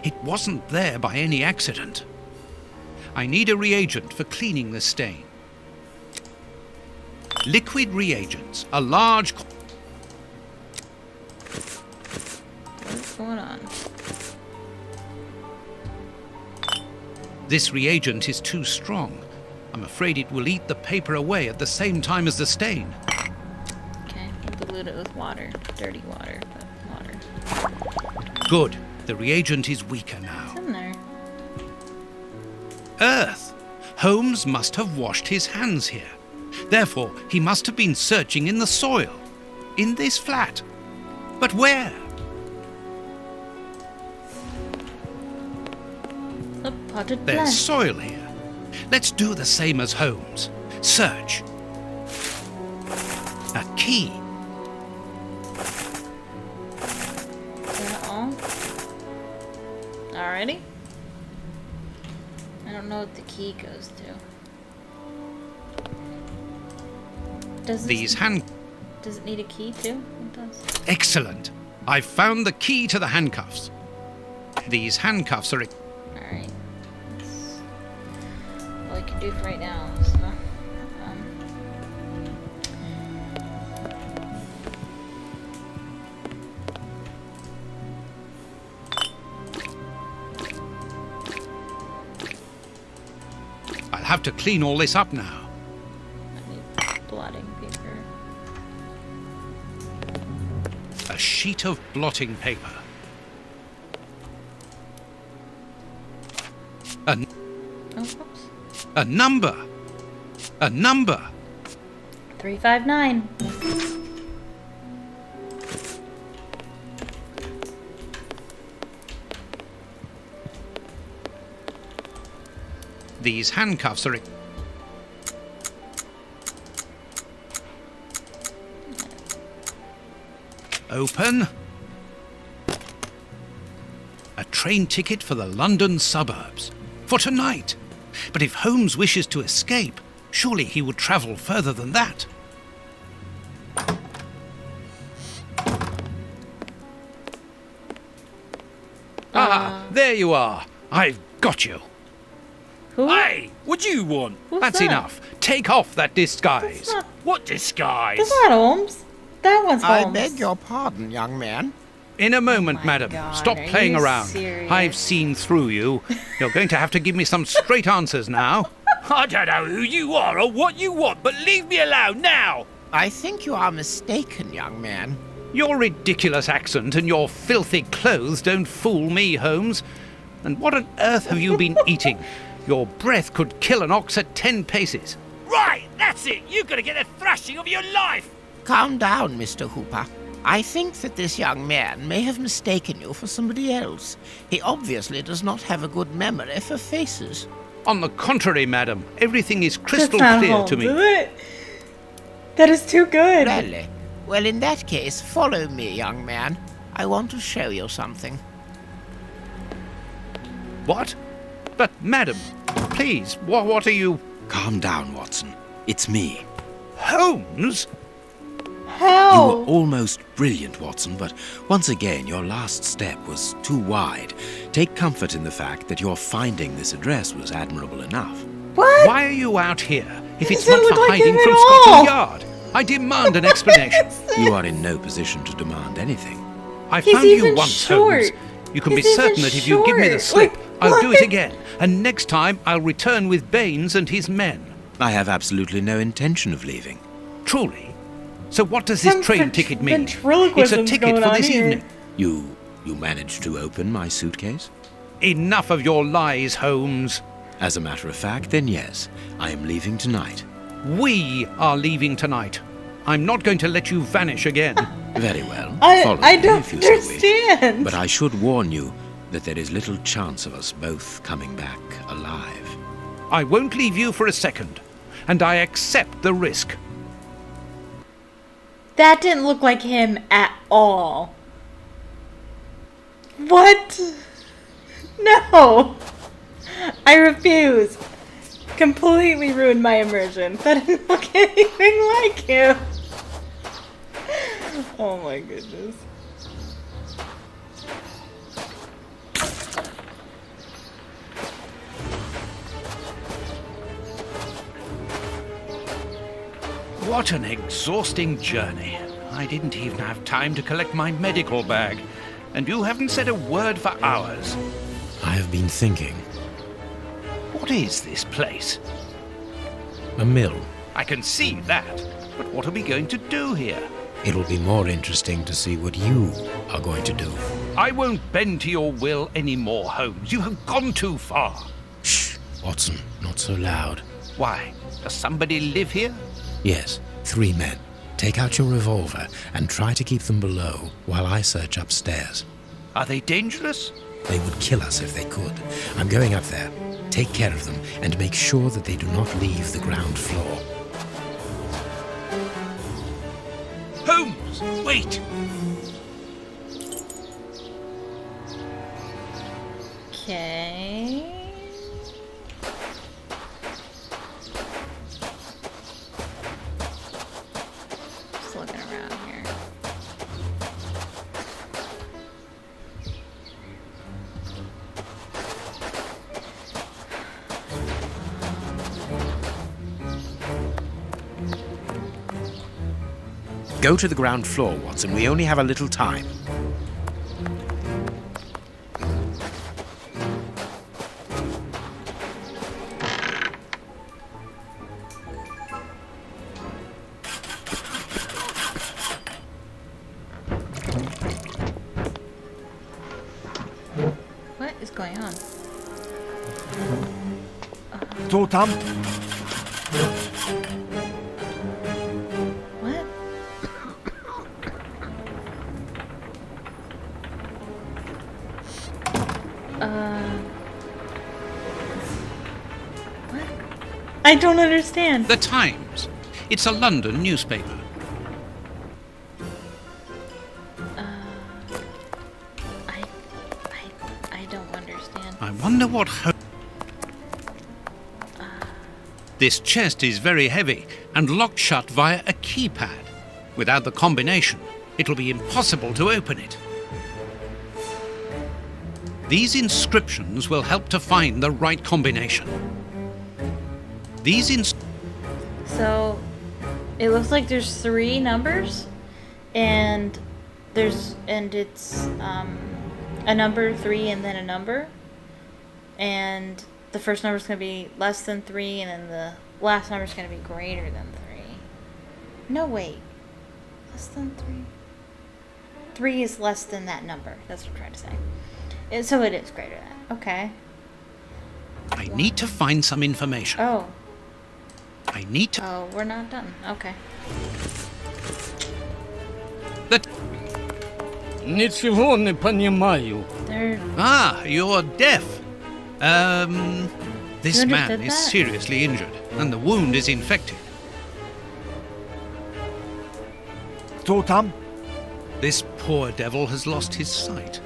It wasn't there by any accident. I need a reagent for cleaning the stain. Liquid reagents, a large... What's going on? This reagent is too strong. I'm afraid it will eat the paper away at the same time as the stain. Okay, we'll dilute it with water. Dirty water, but water. Good. The reagent is weaker now. What's in there? Earth. Holmes must have washed his hands here. Therefore, he must have been searching in the soil. In this flat. But where? A potted There's plant. soil here. Let's do the same as Holmes. Search. A key. Is that all? Alrighty. I don't know what the key goes to. Does Does it need a key too? It does. Excellent. I've found the key to the handcuffs. These handcuffs are... Alright. That's all I can do for right now. So, I'll have to clean all this up now. I need blotting paper. A sheet of blotting paper. Oh, oops. A number. A number. 359. These handcuffs are... Open. A train ticket for the London suburbs. For tonight. But if Holmes wishes to escape, surely he would travel further than that. There you are. I've got you. Who? Hey, what do you want? Who's That's that? enough. Take off that disguise. That's not, What disguise? that's not Holmes. That one's I Holmes. beg your pardon, young man. In a moment, my madam. God, Stop are playing you around. serious? I've seen through you. You're going to have to give me some straight answers now. I don't know who you are or what you want, but leave me alone now. I think you are mistaken, young man. Your ridiculous accent and your filthy clothes don't fool me, Holmes. And what on earth have you been eating? Your breath could kill an ox at 10 paces. Right, that's it. You're going to get the thrashing of your life. Calm down, Mr. Hooper. I think that this young man may have mistaken you for somebody else. He obviously does not have a good memory for faces. On the contrary, madam, everything is crystal That's not clear Holmes, to me. is it? That is too good. Really? Well, in that case, follow me, young man. I want to show you something. What? But, madam, please, what are you... Calm down, Watson. It's me. Holmes? You How? were almost brilliant, Watson, but once again your last step was too wide. Take comfort in the fact that your finding this address was admirable enough. What? Why are you out here if it's Doesn't not look for like hiding him at from all. Scotland Yard? I demand an explanation. You are in no position to demand anything. I He's found you even once, short. Holmes. You can He's be even certain that if you give me the short. slip, Like, I'll do it what? again. And next time, I'll return with Baines and his men. I have absolutely no intention of leaving. Truly? So what does this Some train ticket mean? It's a ventriloquism's ticket going for on this here. evening. You managed to open my suitcase? Enough of your lies, Holmes. As a matter of fact, then yes, I am leaving tonight. We are leaving tonight. I'm not going to let you vanish again. Very well. I Follow I me don't if you so wish. understand. But I should warn you that there is little chance of us both coming back alive. I won't leave you for a second, and I accept the risk. That didn't look like him at all. What? No. I refuse. Completely ruined my immersion. That didn't look anything like him. Oh my goodness. What an exhausting journey. I didn't even have time to collect my medical bag. And you haven't said a word for hours. I have been thinking. What is this place? A mill. I can see that. But what are we going to do here? It'll be more interesting to see what you are going to do. I won't bend to your will anymore, Holmes. You have gone too far. Shh, Watson, not so loud. Why? Does somebody live here? Yes, 3 men. Take out your revolver and try to keep them below while I search upstairs. Are they dangerous? They would kill us if they could. I'm going up there. Take care of them and make sure that they do not leave the ground floor. Holmes, wait! Okay. Just looking around here. Go to the ground floor, Watson. We only have a little time. What is going on? Totem? What? What? I don't understand. The Times. It's a London newspaper. I don't understand. I wonder what This chest is very heavy and locked shut via a keypad. Without the combination, it'll be impossible to open it. These inscriptions will help to find the right combination. So, it looks like there's 3 numbers, and it's a number 3 and then a number, and the first number is going to be less than 3, and then the last number is going to be greater than 3. No, wait. Less than 3? 3 is less than that number. That's what I'm trying to say. So it is greater than. Okay. I need to find some information. Oh. I need to... Oh, we're not done. Okay. Ничего не понимаю. Ah, you're deaf. This You man understood is that? seriously injured, and the wound is infected. Totem? This poor devil has lost his sight.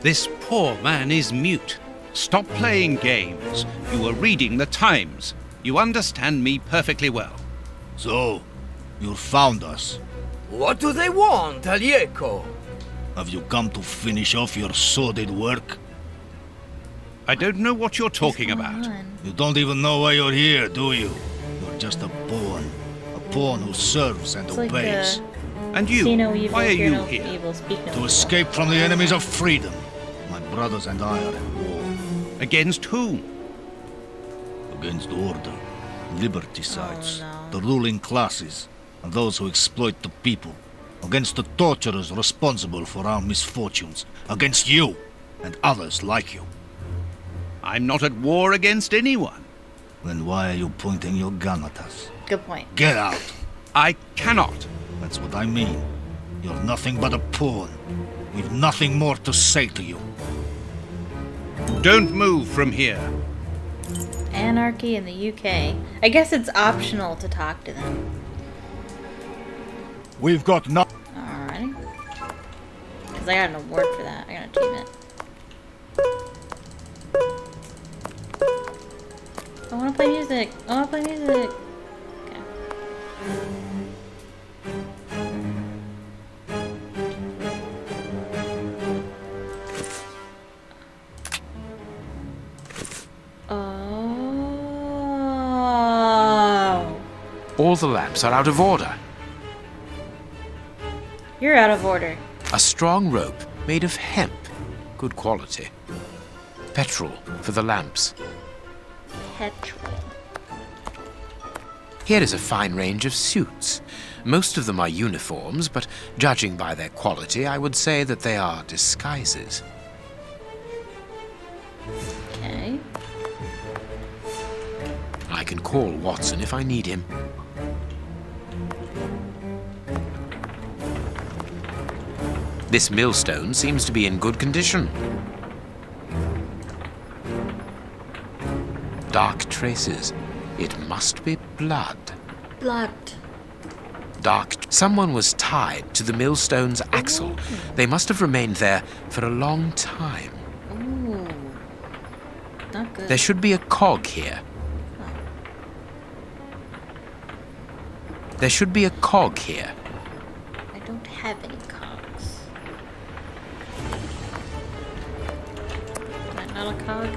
This poor man is mute. Stop playing games. You are reading the Times. You understand me perfectly well. So, you found us. What do they want, Alieco? Have you come to finish off your sordid work? I don't know what you're talking What's about. going on? You don't even know why you're here, do you? You're just a pawn. A pawn who serves and It's like obeys. And See you, no evil, why are hear you no here? evil, speak no To evil. escape from the enemies of freedom. My brothers and I are at war. Against whom? Against order, liberticides, no. the ruling classes, and those who exploit the people. Against the torturers responsible for our misfortunes. Against you and others like you. I'm not at war against anyone. Then why are you pointing your gun at us? Good point. Get out! I cannot. That's what I mean. You're nothing but a pawn. We've nothing more to say to you. Don't move from here. Anarchy in the UK. I guess it's optional to talk to them. We've got no... Alrighty. Because I got an award for that. I got an achievement. I want to play music. I want to play music. Okay. Oh. All the lamps are out of order. You're out of order. A strong rope made of hemp. Good quality. Petrol for the lamps. Petrol. Here is a fine range of suits. Most of them are uniforms, but judging by their quality, I would say that they are disguises. Okay. I can call Watson if I need him. This millstone seems to be in good condition. Dark traces. It must be blood. Blood. Dark. Someone was tied to the millstone's axle. They must have remained there for a long time. Ooh. Not good. There should be a cog here. There should be a cog here. I don't have any cogs. Is that not a cog?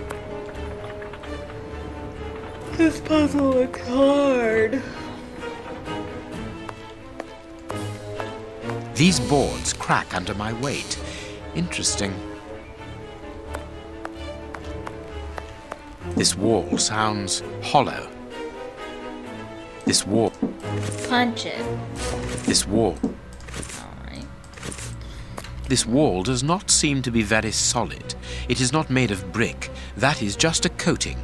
This puzzle looks hard. These boards crack under my weight. Interesting. This wall sounds hollow. This wall. Punch it. This wall. Alright. This wall does not seem to be very solid. It is not made of brick. That is just a coating.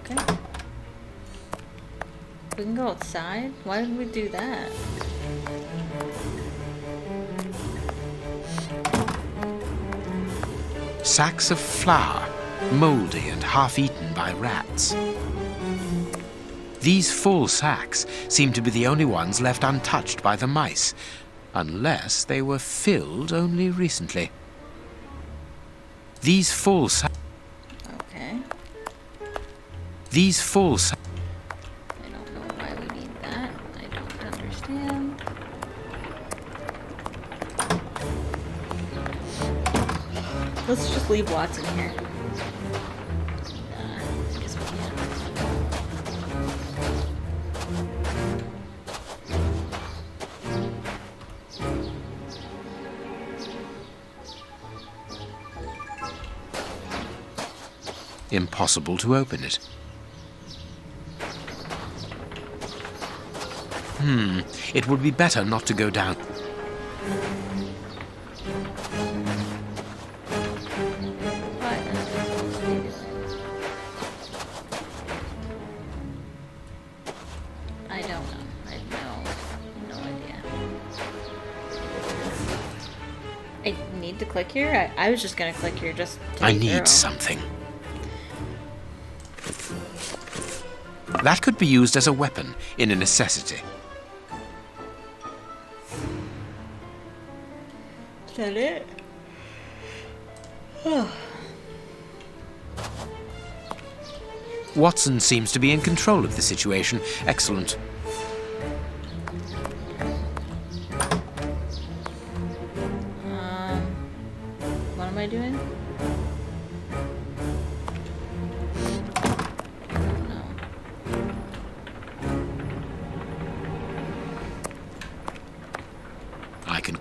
Okay. We can go outside? Why did we do that? Sacks of flour, mouldy and half-eaten by rats. These full sacks seem to be the only ones left untouched by the mice, unless they were filled only recently. These full sacks... Okay. These full sacks... I don't know why we need that. I don't understand. Let's just leave Watson here. I guess we can't. Impossible to open it. It would be better not to go down. What am I supposed to be doing? I don't know. I have no idea. I need to click here? I was just gonna click here just to I be thorough. need something. That could be used as a weapon in a necessity. Is that it? Watson seems to be in control of the situation. Excellent. What am I doing? No. I can... I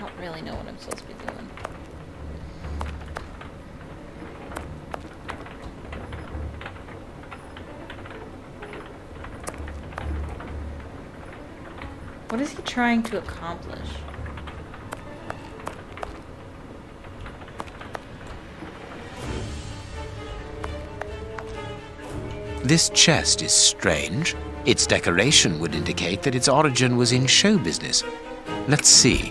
don't really know what I'm supposed to be doing. What is he trying to accomplish? This chest is strange. Its decoration would indicate that its origin was in show business. Let's see.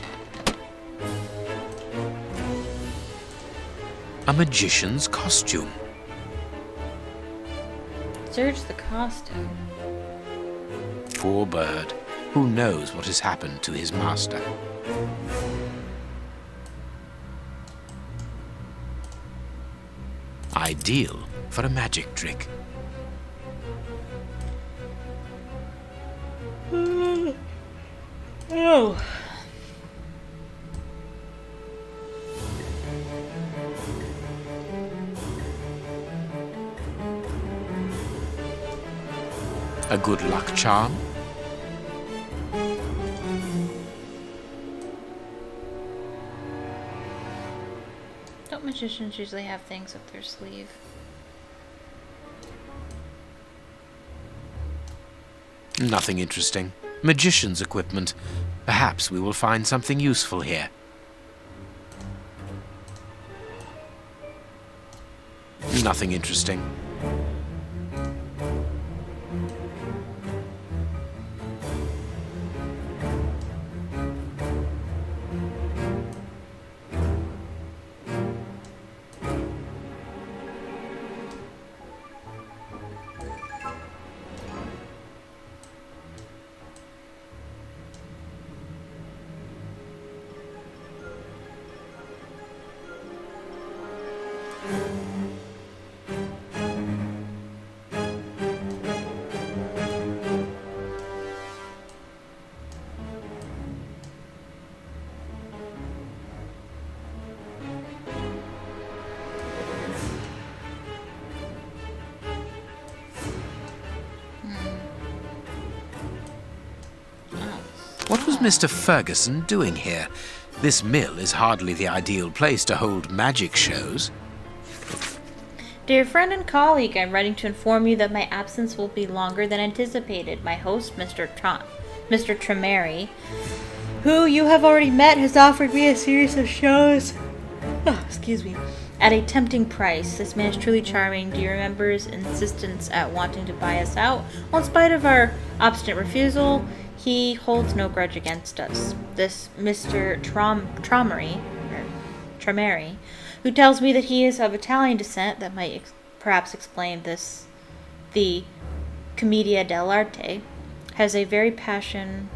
A magician's costume. Search the costume. Poor bird. Who knows what has happened to his master? Ideal for a magic trick. Oh. A good luck charm. Don't magicians usually have things up their sleeve? Nothing interesting. Magician's equipment. Perhaps we will find something useful here. Nothing interesting. Mr. Ferguson doing here? This mill is hardly the ideal place to hold magic shows. Dear friend and colleague, I'm writing to inform you that my absence will be longer than anticipated. My host, Mr. Tremere, who you have already met, has offered me a series of shows. Excuse me. At a tempting price. This man is truly charming. Do you remember his insistence at wanting to buy us out? Well, in spite of our obstinate refusal, he holds no grudge against us. This Mr. Tremere, who tells me that he is of Italian descent, that might perhaps explain this, the Commedia dell'arte, has a very passion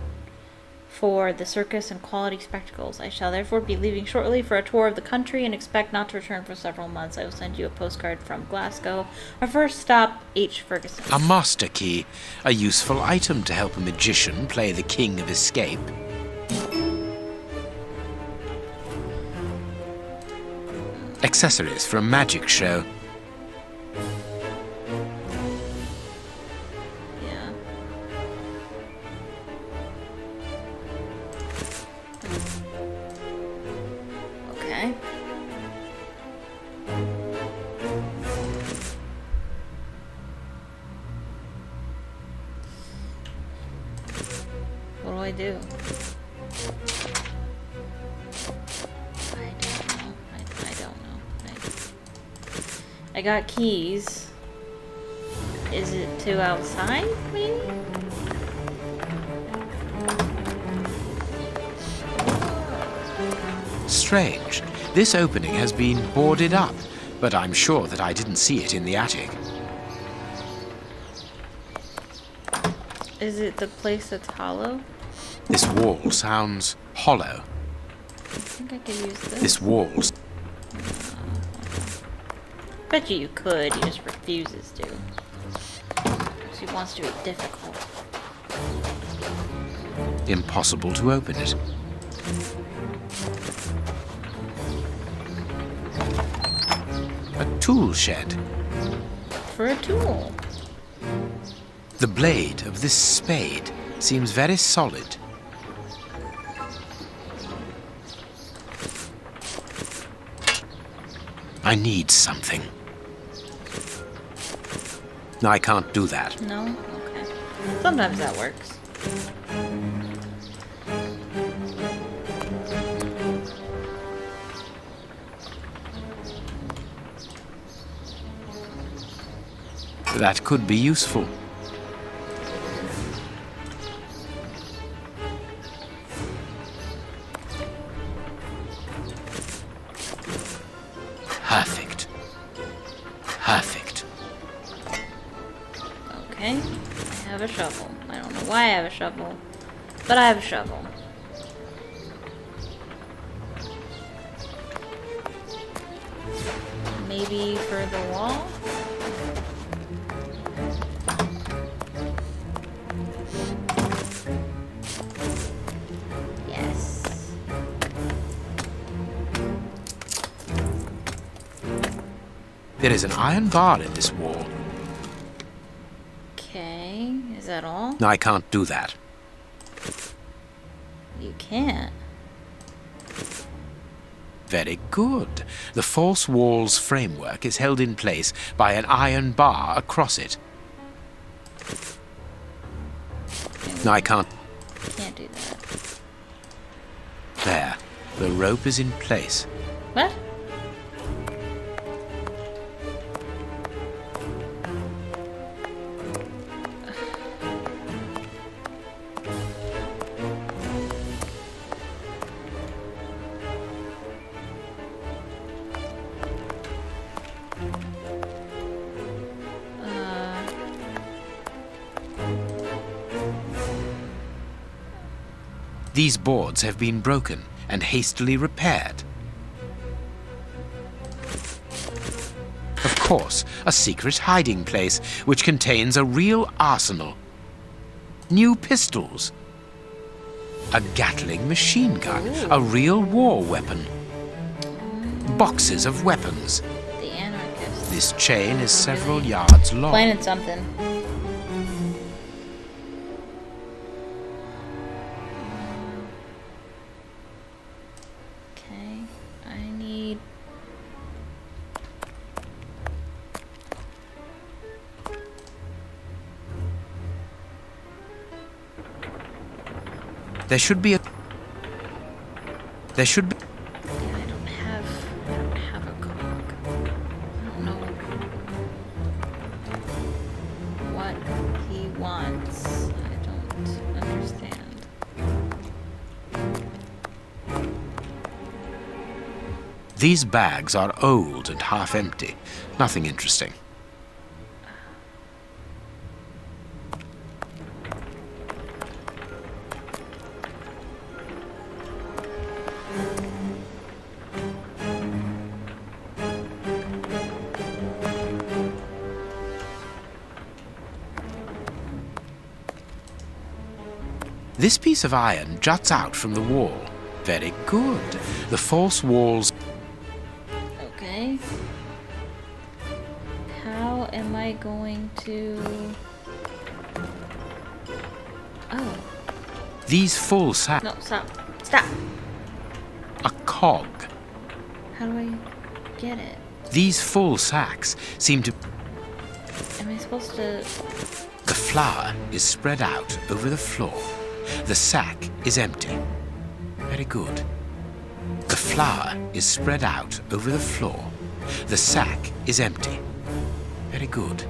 for the circus and quality spectacles. I shall therefore be leaving shortly for a tour of the country and expect not to return for several months. I will send you a postcard from Glasgow. Our first stop, H. Ferguson. A master key, a useful item to help a magician play the king of escape. Accessories for a magic show. Yeah. Okay. What do I do? I don't know. I got keys. Is it to outside, maybe? Strange. This opening has been boarded up, but I'm sure that I didn't see it in the attic. Is it the place that's hollow? This wall sounds hollow. I think I could use this. This wall's Bet you could, he just refuses to. Because he wants to be difficult. impossible to open it. A tool shed. For a tool. The blade of this spade seems very solid. I need something. I can't do that. No? Okay. Sometimes that works. That could be useful. Perfect. Perfect. Okay. I have a shovel. I don't know why I have a shovel, but I have a shovel. Maybe for the wall? Yes. There is an iron bar in this wall. Okay. Is that all? I can't do that. You can't. Very good. The false wall's framework is held in place by an iron bar across it. I can't. Can't do that. There. The rope is in place. What? These boards have been broken and hastily repaired. Of course, a secret hiding place which contains a real arsenal. New pistols. A Gatling machine gun, a real war weapon. Boxes of weapons. The anarchist. This chain is several yards long. Planning something. Okay, I need... There should be a... There should be... Yeah, I don't have a cog. I don't know what he wants. I don't understand. These bags are old and half empty. Nothing interesting. This piece of iron juts out from the wall. Very good. The false walls... Okay. How am I going to... Oh. These full sacks... No, stop. Stop! A cog. How do I get it? These full sacks seem to... Am I supposed to... The flour is spread out over the floor. The sack is empty. Very good. The flour is spread out over the floor. The sack is empty. Very good.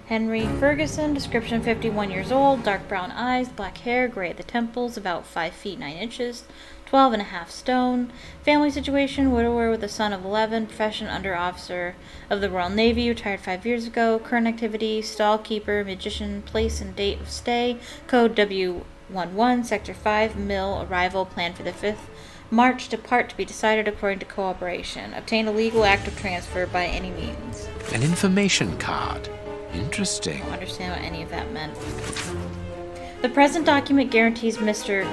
Henry Ferguson, description 51 years old, dark brown eyes, black hair, gray at the temples, about 5 feet 9 inches, 12.5 stone. Family situation, widower with a son of 11, profession under officer of the Royal Navy, retired 5 years ago, current activity, stall keeper, magician, place and date of stay, code W11, sector 5, mill, arrival, planned for the 5th March, depart to be decided according to cooperation, obtain a legal act of transfer by any means. An information card. Interesting. I don't understand what any of that meant. The present document guarantees Mr.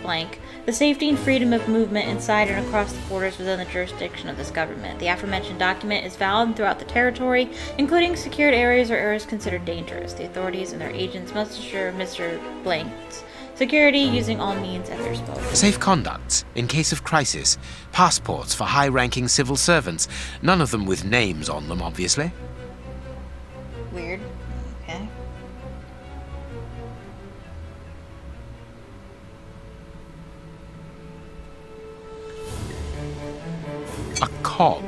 Blank the safety and freedom of movement inside and across the borders within the jurisdiction of this government. The aforementioned document is valid throughout the territory, including secured areas or areas considered dangerous. The authorities and their agents must assure Mr. Blank's security using all means at their disposal. Safe conducts in case of crisis. Passports for high-ranking civil servants. None of them with names on them, obviously. Weird. Okay. A cog.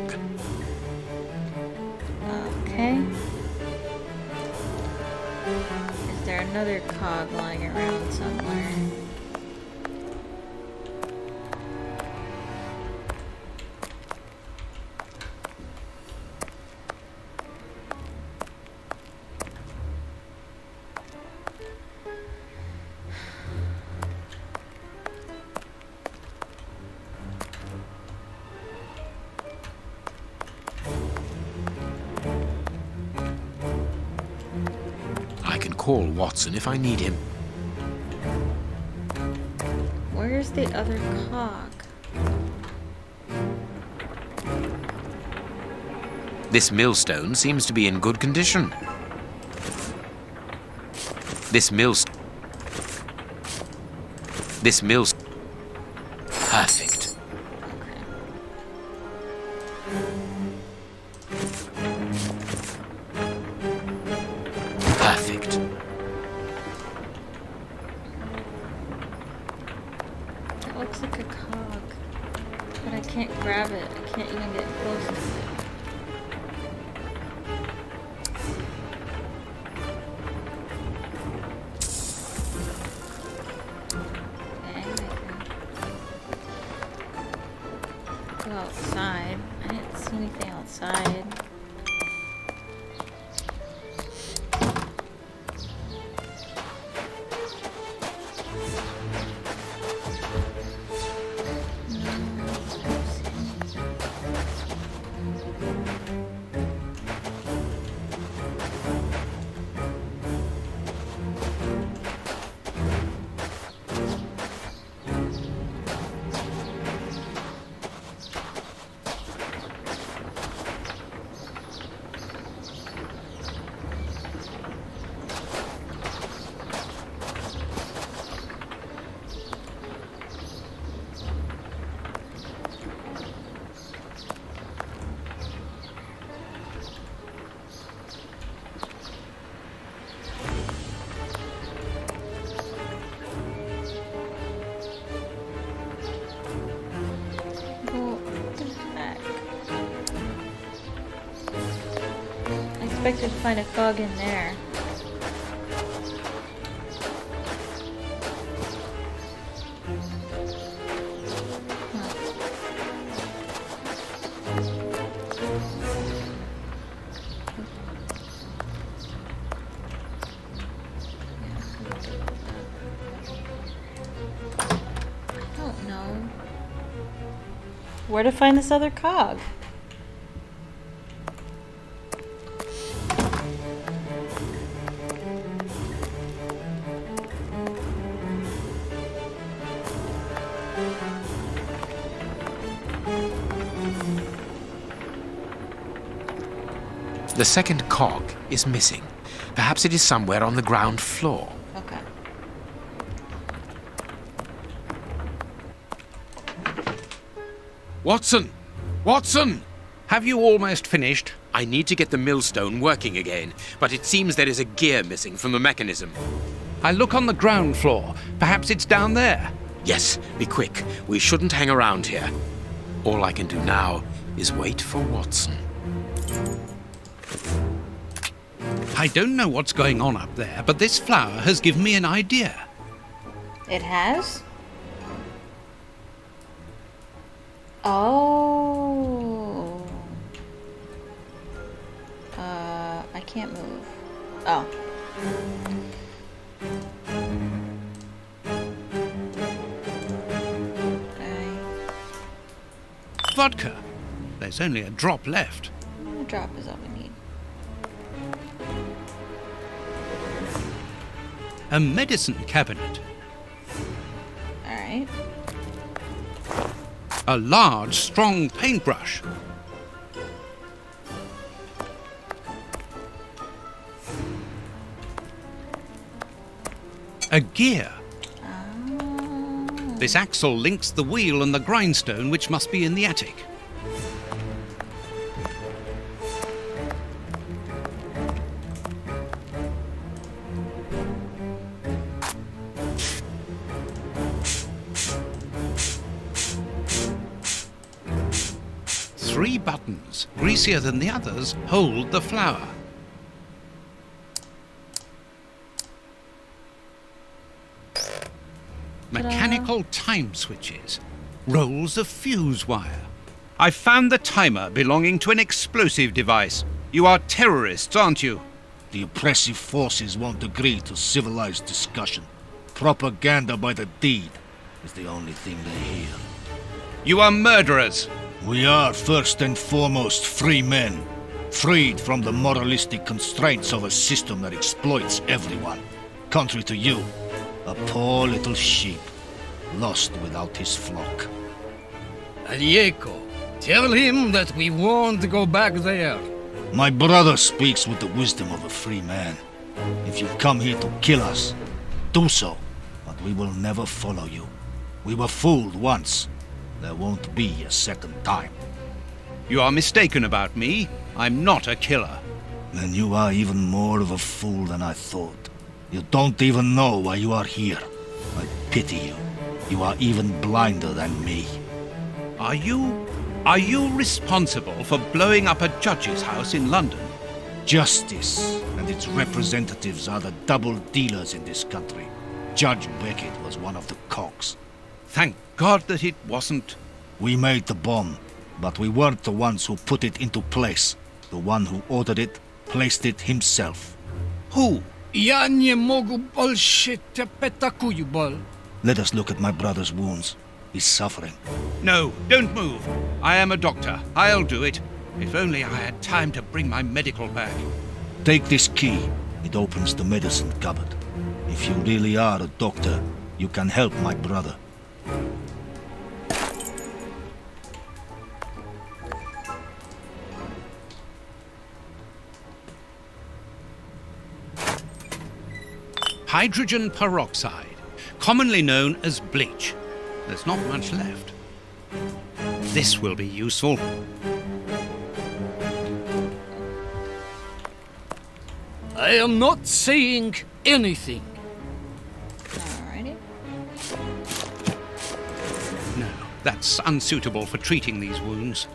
Okay. Is there another cog lying around somewhere? Call Watson if I need him. Where's the other cog? This millstone seems to be in good condition. This millstone... Perfect. Perfect. That looks like a cog, but I can't grab it. I can't even get close to it. Go outside. I didn't see anything outside. expected to find a cog in there. Where to find this other cog? The second cog is missing. Perhaps it is somewhere on the ground floor. Okay. Watson! Watson! Have you almost finished? I need to get the millstone working again, but it seems there is a gear missing from the mechanism. I look on the ground floor. Perhaps it's down there. Yes, be quick. We shouldn't hang around here. All I can do now is wait for Watson. I don't know what's going on up there, but this flower has given me an idea. It has? Oh. I can't move. Oh. Okay. Vodka. There's only a drop left. A drop is all we need. A medicine cabinet. Alright. A large, strong paintbrush. A gear. This axle links the wheel and the grindstone, which must be in the attic. Three buttons, greasier than the others, hold the flower. Mechanical time switches, rolls of fuse wire. I found the timer belonging to an explosive device. You are terrorists, aren't you? The oppressive forces won't agree to civilized discussion. Propaganda by the deed is the only thing they hear. You are murderers. We are first and foremost free men, freed from the moralistic constraints of a system that exploits everyone. Contrary to you, a poor little sheep, lost without his flock. Diego, tell him that we won't go back there. My brother speaks with the wisdom of a free man. If you come here to kill us, do so, but we will never follow you. We were fooled once. There won't be a second time. You are mistaken about me. I'm not a killer. Then you are even more of a fool than I thought. You don't even know why you are here. I pity you. You are even blinder than me. Are you responsible for blowing up a judge's house in London? Justice and its representatives are the double dealers in this country. Judge Beckett was one of the cogs. Thank God that it wasn't. We made the bomb, but we weren't the ones who put it into place. The one who ordered it placed it himself. Who? Ja nie mogu больше терпеть такую боль. Let us look at my brother's wounds. He's suffering. No, don't move. I am a doctor. I'll do it. If only I had time to bring my medical bag. Take this key. It opens the medicine cupboard. If you really are a doctor, you can help my brother. Hydrogen peroxide, commonly known as bleach. There's not much left. This will be useful. I am not saying anything. Alrighty. No, that's unsuitable for treating these wounds.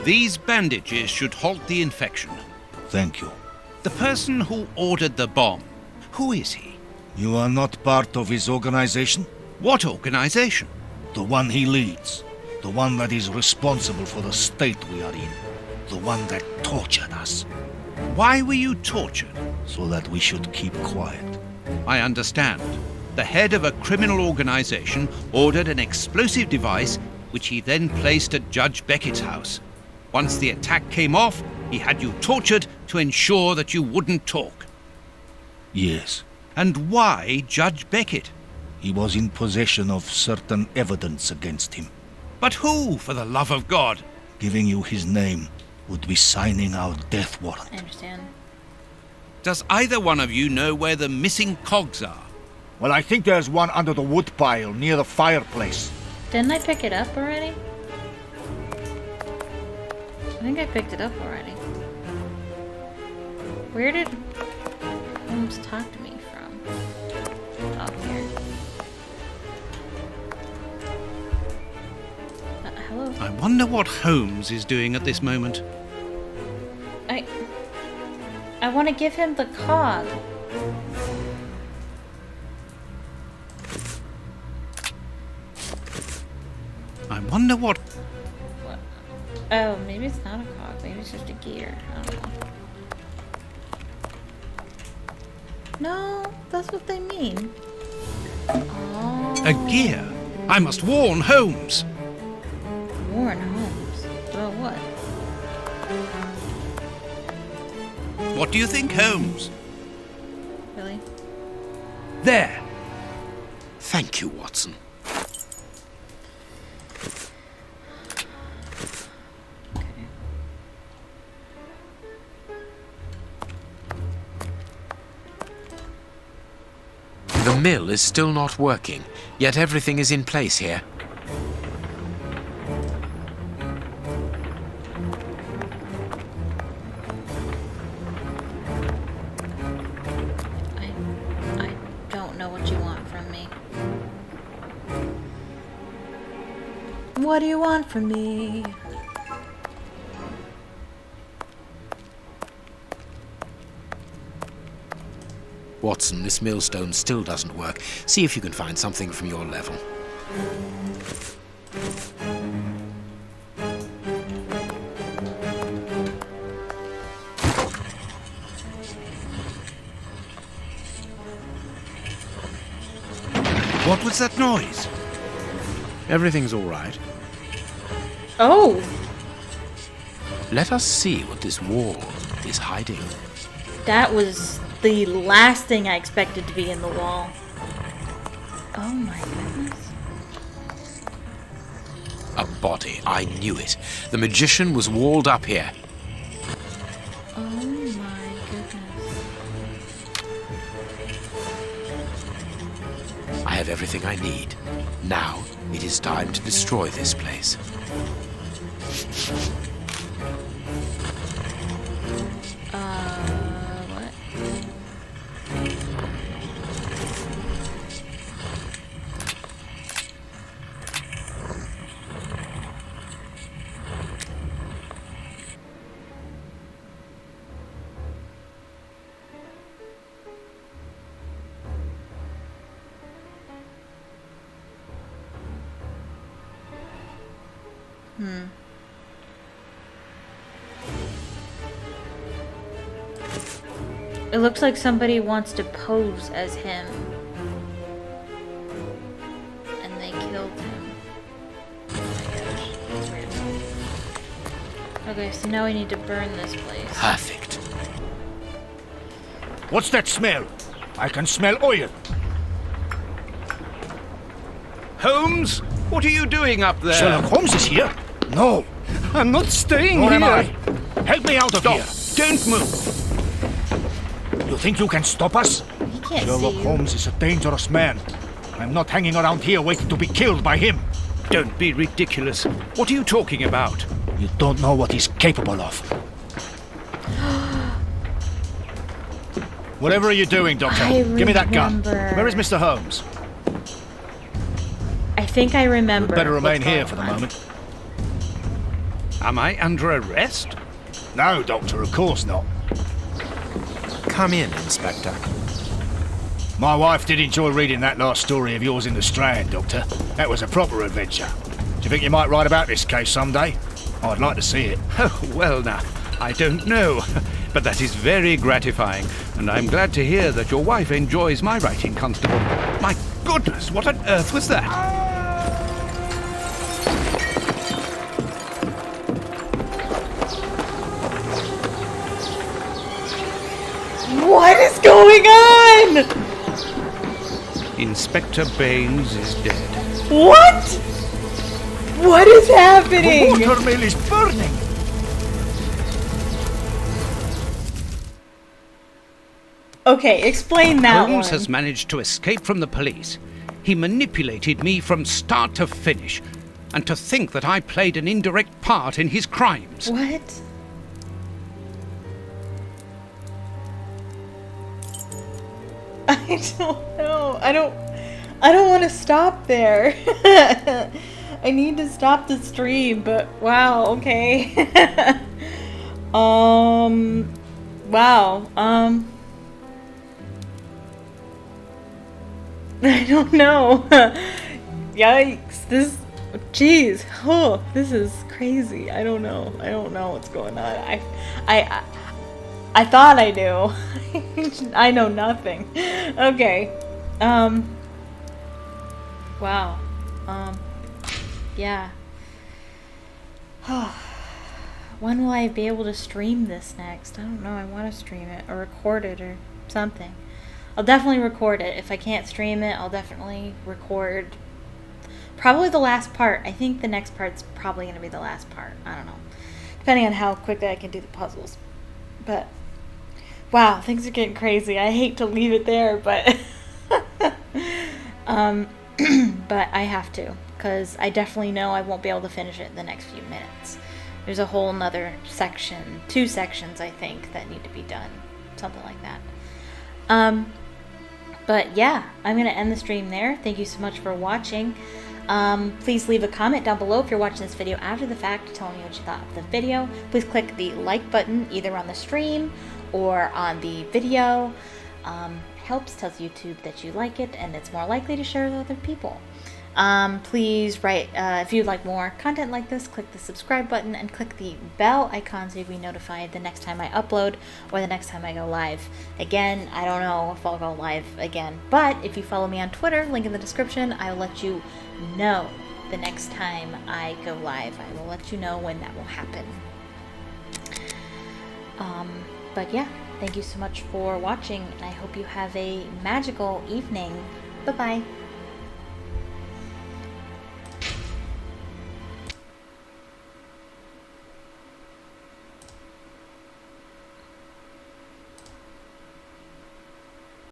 These bandages should halt the infection. Thank you. The person who ordered the bomb, who is he? You are not part of his organization? What organization? The one he leads. The one that is responsible for the state we are in. The one that tortured us. Why were you tortured? So that we should keep quiet. I understand. The head of a criminal organization ordered an explosive device which he then placed at Judge Beckett's house. Once the attack came off, he had you tortured to ensure that you wouldn't talk. Yes. And why Judge Beckett? He was in possession of certain evidence against him. But who, for the love of God? Giving you his name would be signing our death warrant. I understand. Does either one of you know where the missing cogs are? Well, I think there's one under the woodpile near the fireplace. Didn't I pick it up already? I think I picked it up already. Where did Holmes talk to me from? Oh, here. Hello? I wonder what Holmes is doing at this moment. I want to give him the cog. I wonder what... Oh, maybe it's not a cog. Maybe it's just a gear. I don't know. No, that's what they mean. Oh. A gear? I must warn Holmes. Warren Holmes. About what? What do you think, Holmes? Really? There. Thank you, Watson. The mill is still not working, yet everything is in place here. I don't know what you want from me. What do you want from me? Watson, this millstone still doesn't work. See if you can find something from your level. What was that noise? Everything's all right. Oh! Let us see what this wall is hiding. That was the last thing I expected to be in the wall. Oh my goodness. A body. I knew it. The magician was walled up here. Oh my goodness. I have everything I need. Now, it is time to destroy this place. What? It looks like somebody wants to pose as him. And they killed him. Oh my gosh, that's weird. Okay, so now we need to burn this place. Perfect. What's that smell? I can smell oil. Holmes, what are you doing up there? Sherlock Holmes is here? No. I'm not staying Nor here. am I. Help me out of Stop. here. Don't move. You think you can stop us? He can't Sherlock see you. Holmes is a dangerous man. I'm not hanging around here waiting to be killed by him. Don't be ridiculous. What are you talking about? You don't know what he's capable of. Whatever are you doing, Doctor? I Give me that gun. remember. Where is Mr. Holmes? I think I remember. Better remain what's here going for the on. moment. Am I under arrest? No, Doctor, of course not. Come in, Inspector. My wife did enjoy reading that last story of yours in the Strand, Doctor. That was a proper adventure. Do you think you might write about this case someday? I'd like to see it. Oh, well now, I don't know. But that is very gratifying, and I'm glad to hear that your wife enjoys my writing, Constable. My goodness, what on earth was that? What is going on? Inspector Baines is dead. What? What is happening? The watermill is burning! Okay, explain that Holmes one. has managed to escape from the police. He manipulated me from start to finish. And to think that I played an indirect part in his crimes. What? I don't know. I don't want to stop there. I need to stop the stream, but wow, okay. Wow. I don't know. Yikes. Jeez. Oh, this is crazy. I don't know what's going on. I thought I knew. I know nothing. Okay. Wow. Yeah. When will I be able to stream this next? I don't know. I want to stream it or record it or something. I'll definitely record it. If I can't stream it, I'll definitely record probably the last part. I think the next part's probably going to be the last part. I don't know. Depending on how quickly I can do the puzzles. But, wow, things are getting crazy. I hate to leave it there, but but I have to, because I definitely know I won't be able to finish it in the next few minutes. There's a whole nother section, 2 sections, I think, that need to be done. Something like that. But yeah, I'm going to end the stream there. Thank you so much for watching. Please leave a comment down below if you're watching this video after the fact, telling me what you thought of the video. Please click the like button either on the stream or on the video. Helps, tells YouTube that you like it, and it's more likely to share with other people. Please write, if you'd like more content like this, click the subscribe button and click the bell icon so you'll be notified the next time I upload or the next time I go live. Again, I don't know if I'll go live again, but if you follow me on Twitter, link in the description, I will let you know the next time I go live. I will let you know when that will happen. But yeah, thank you so much for watching, and I hope you have a magical evening. Bye-bye.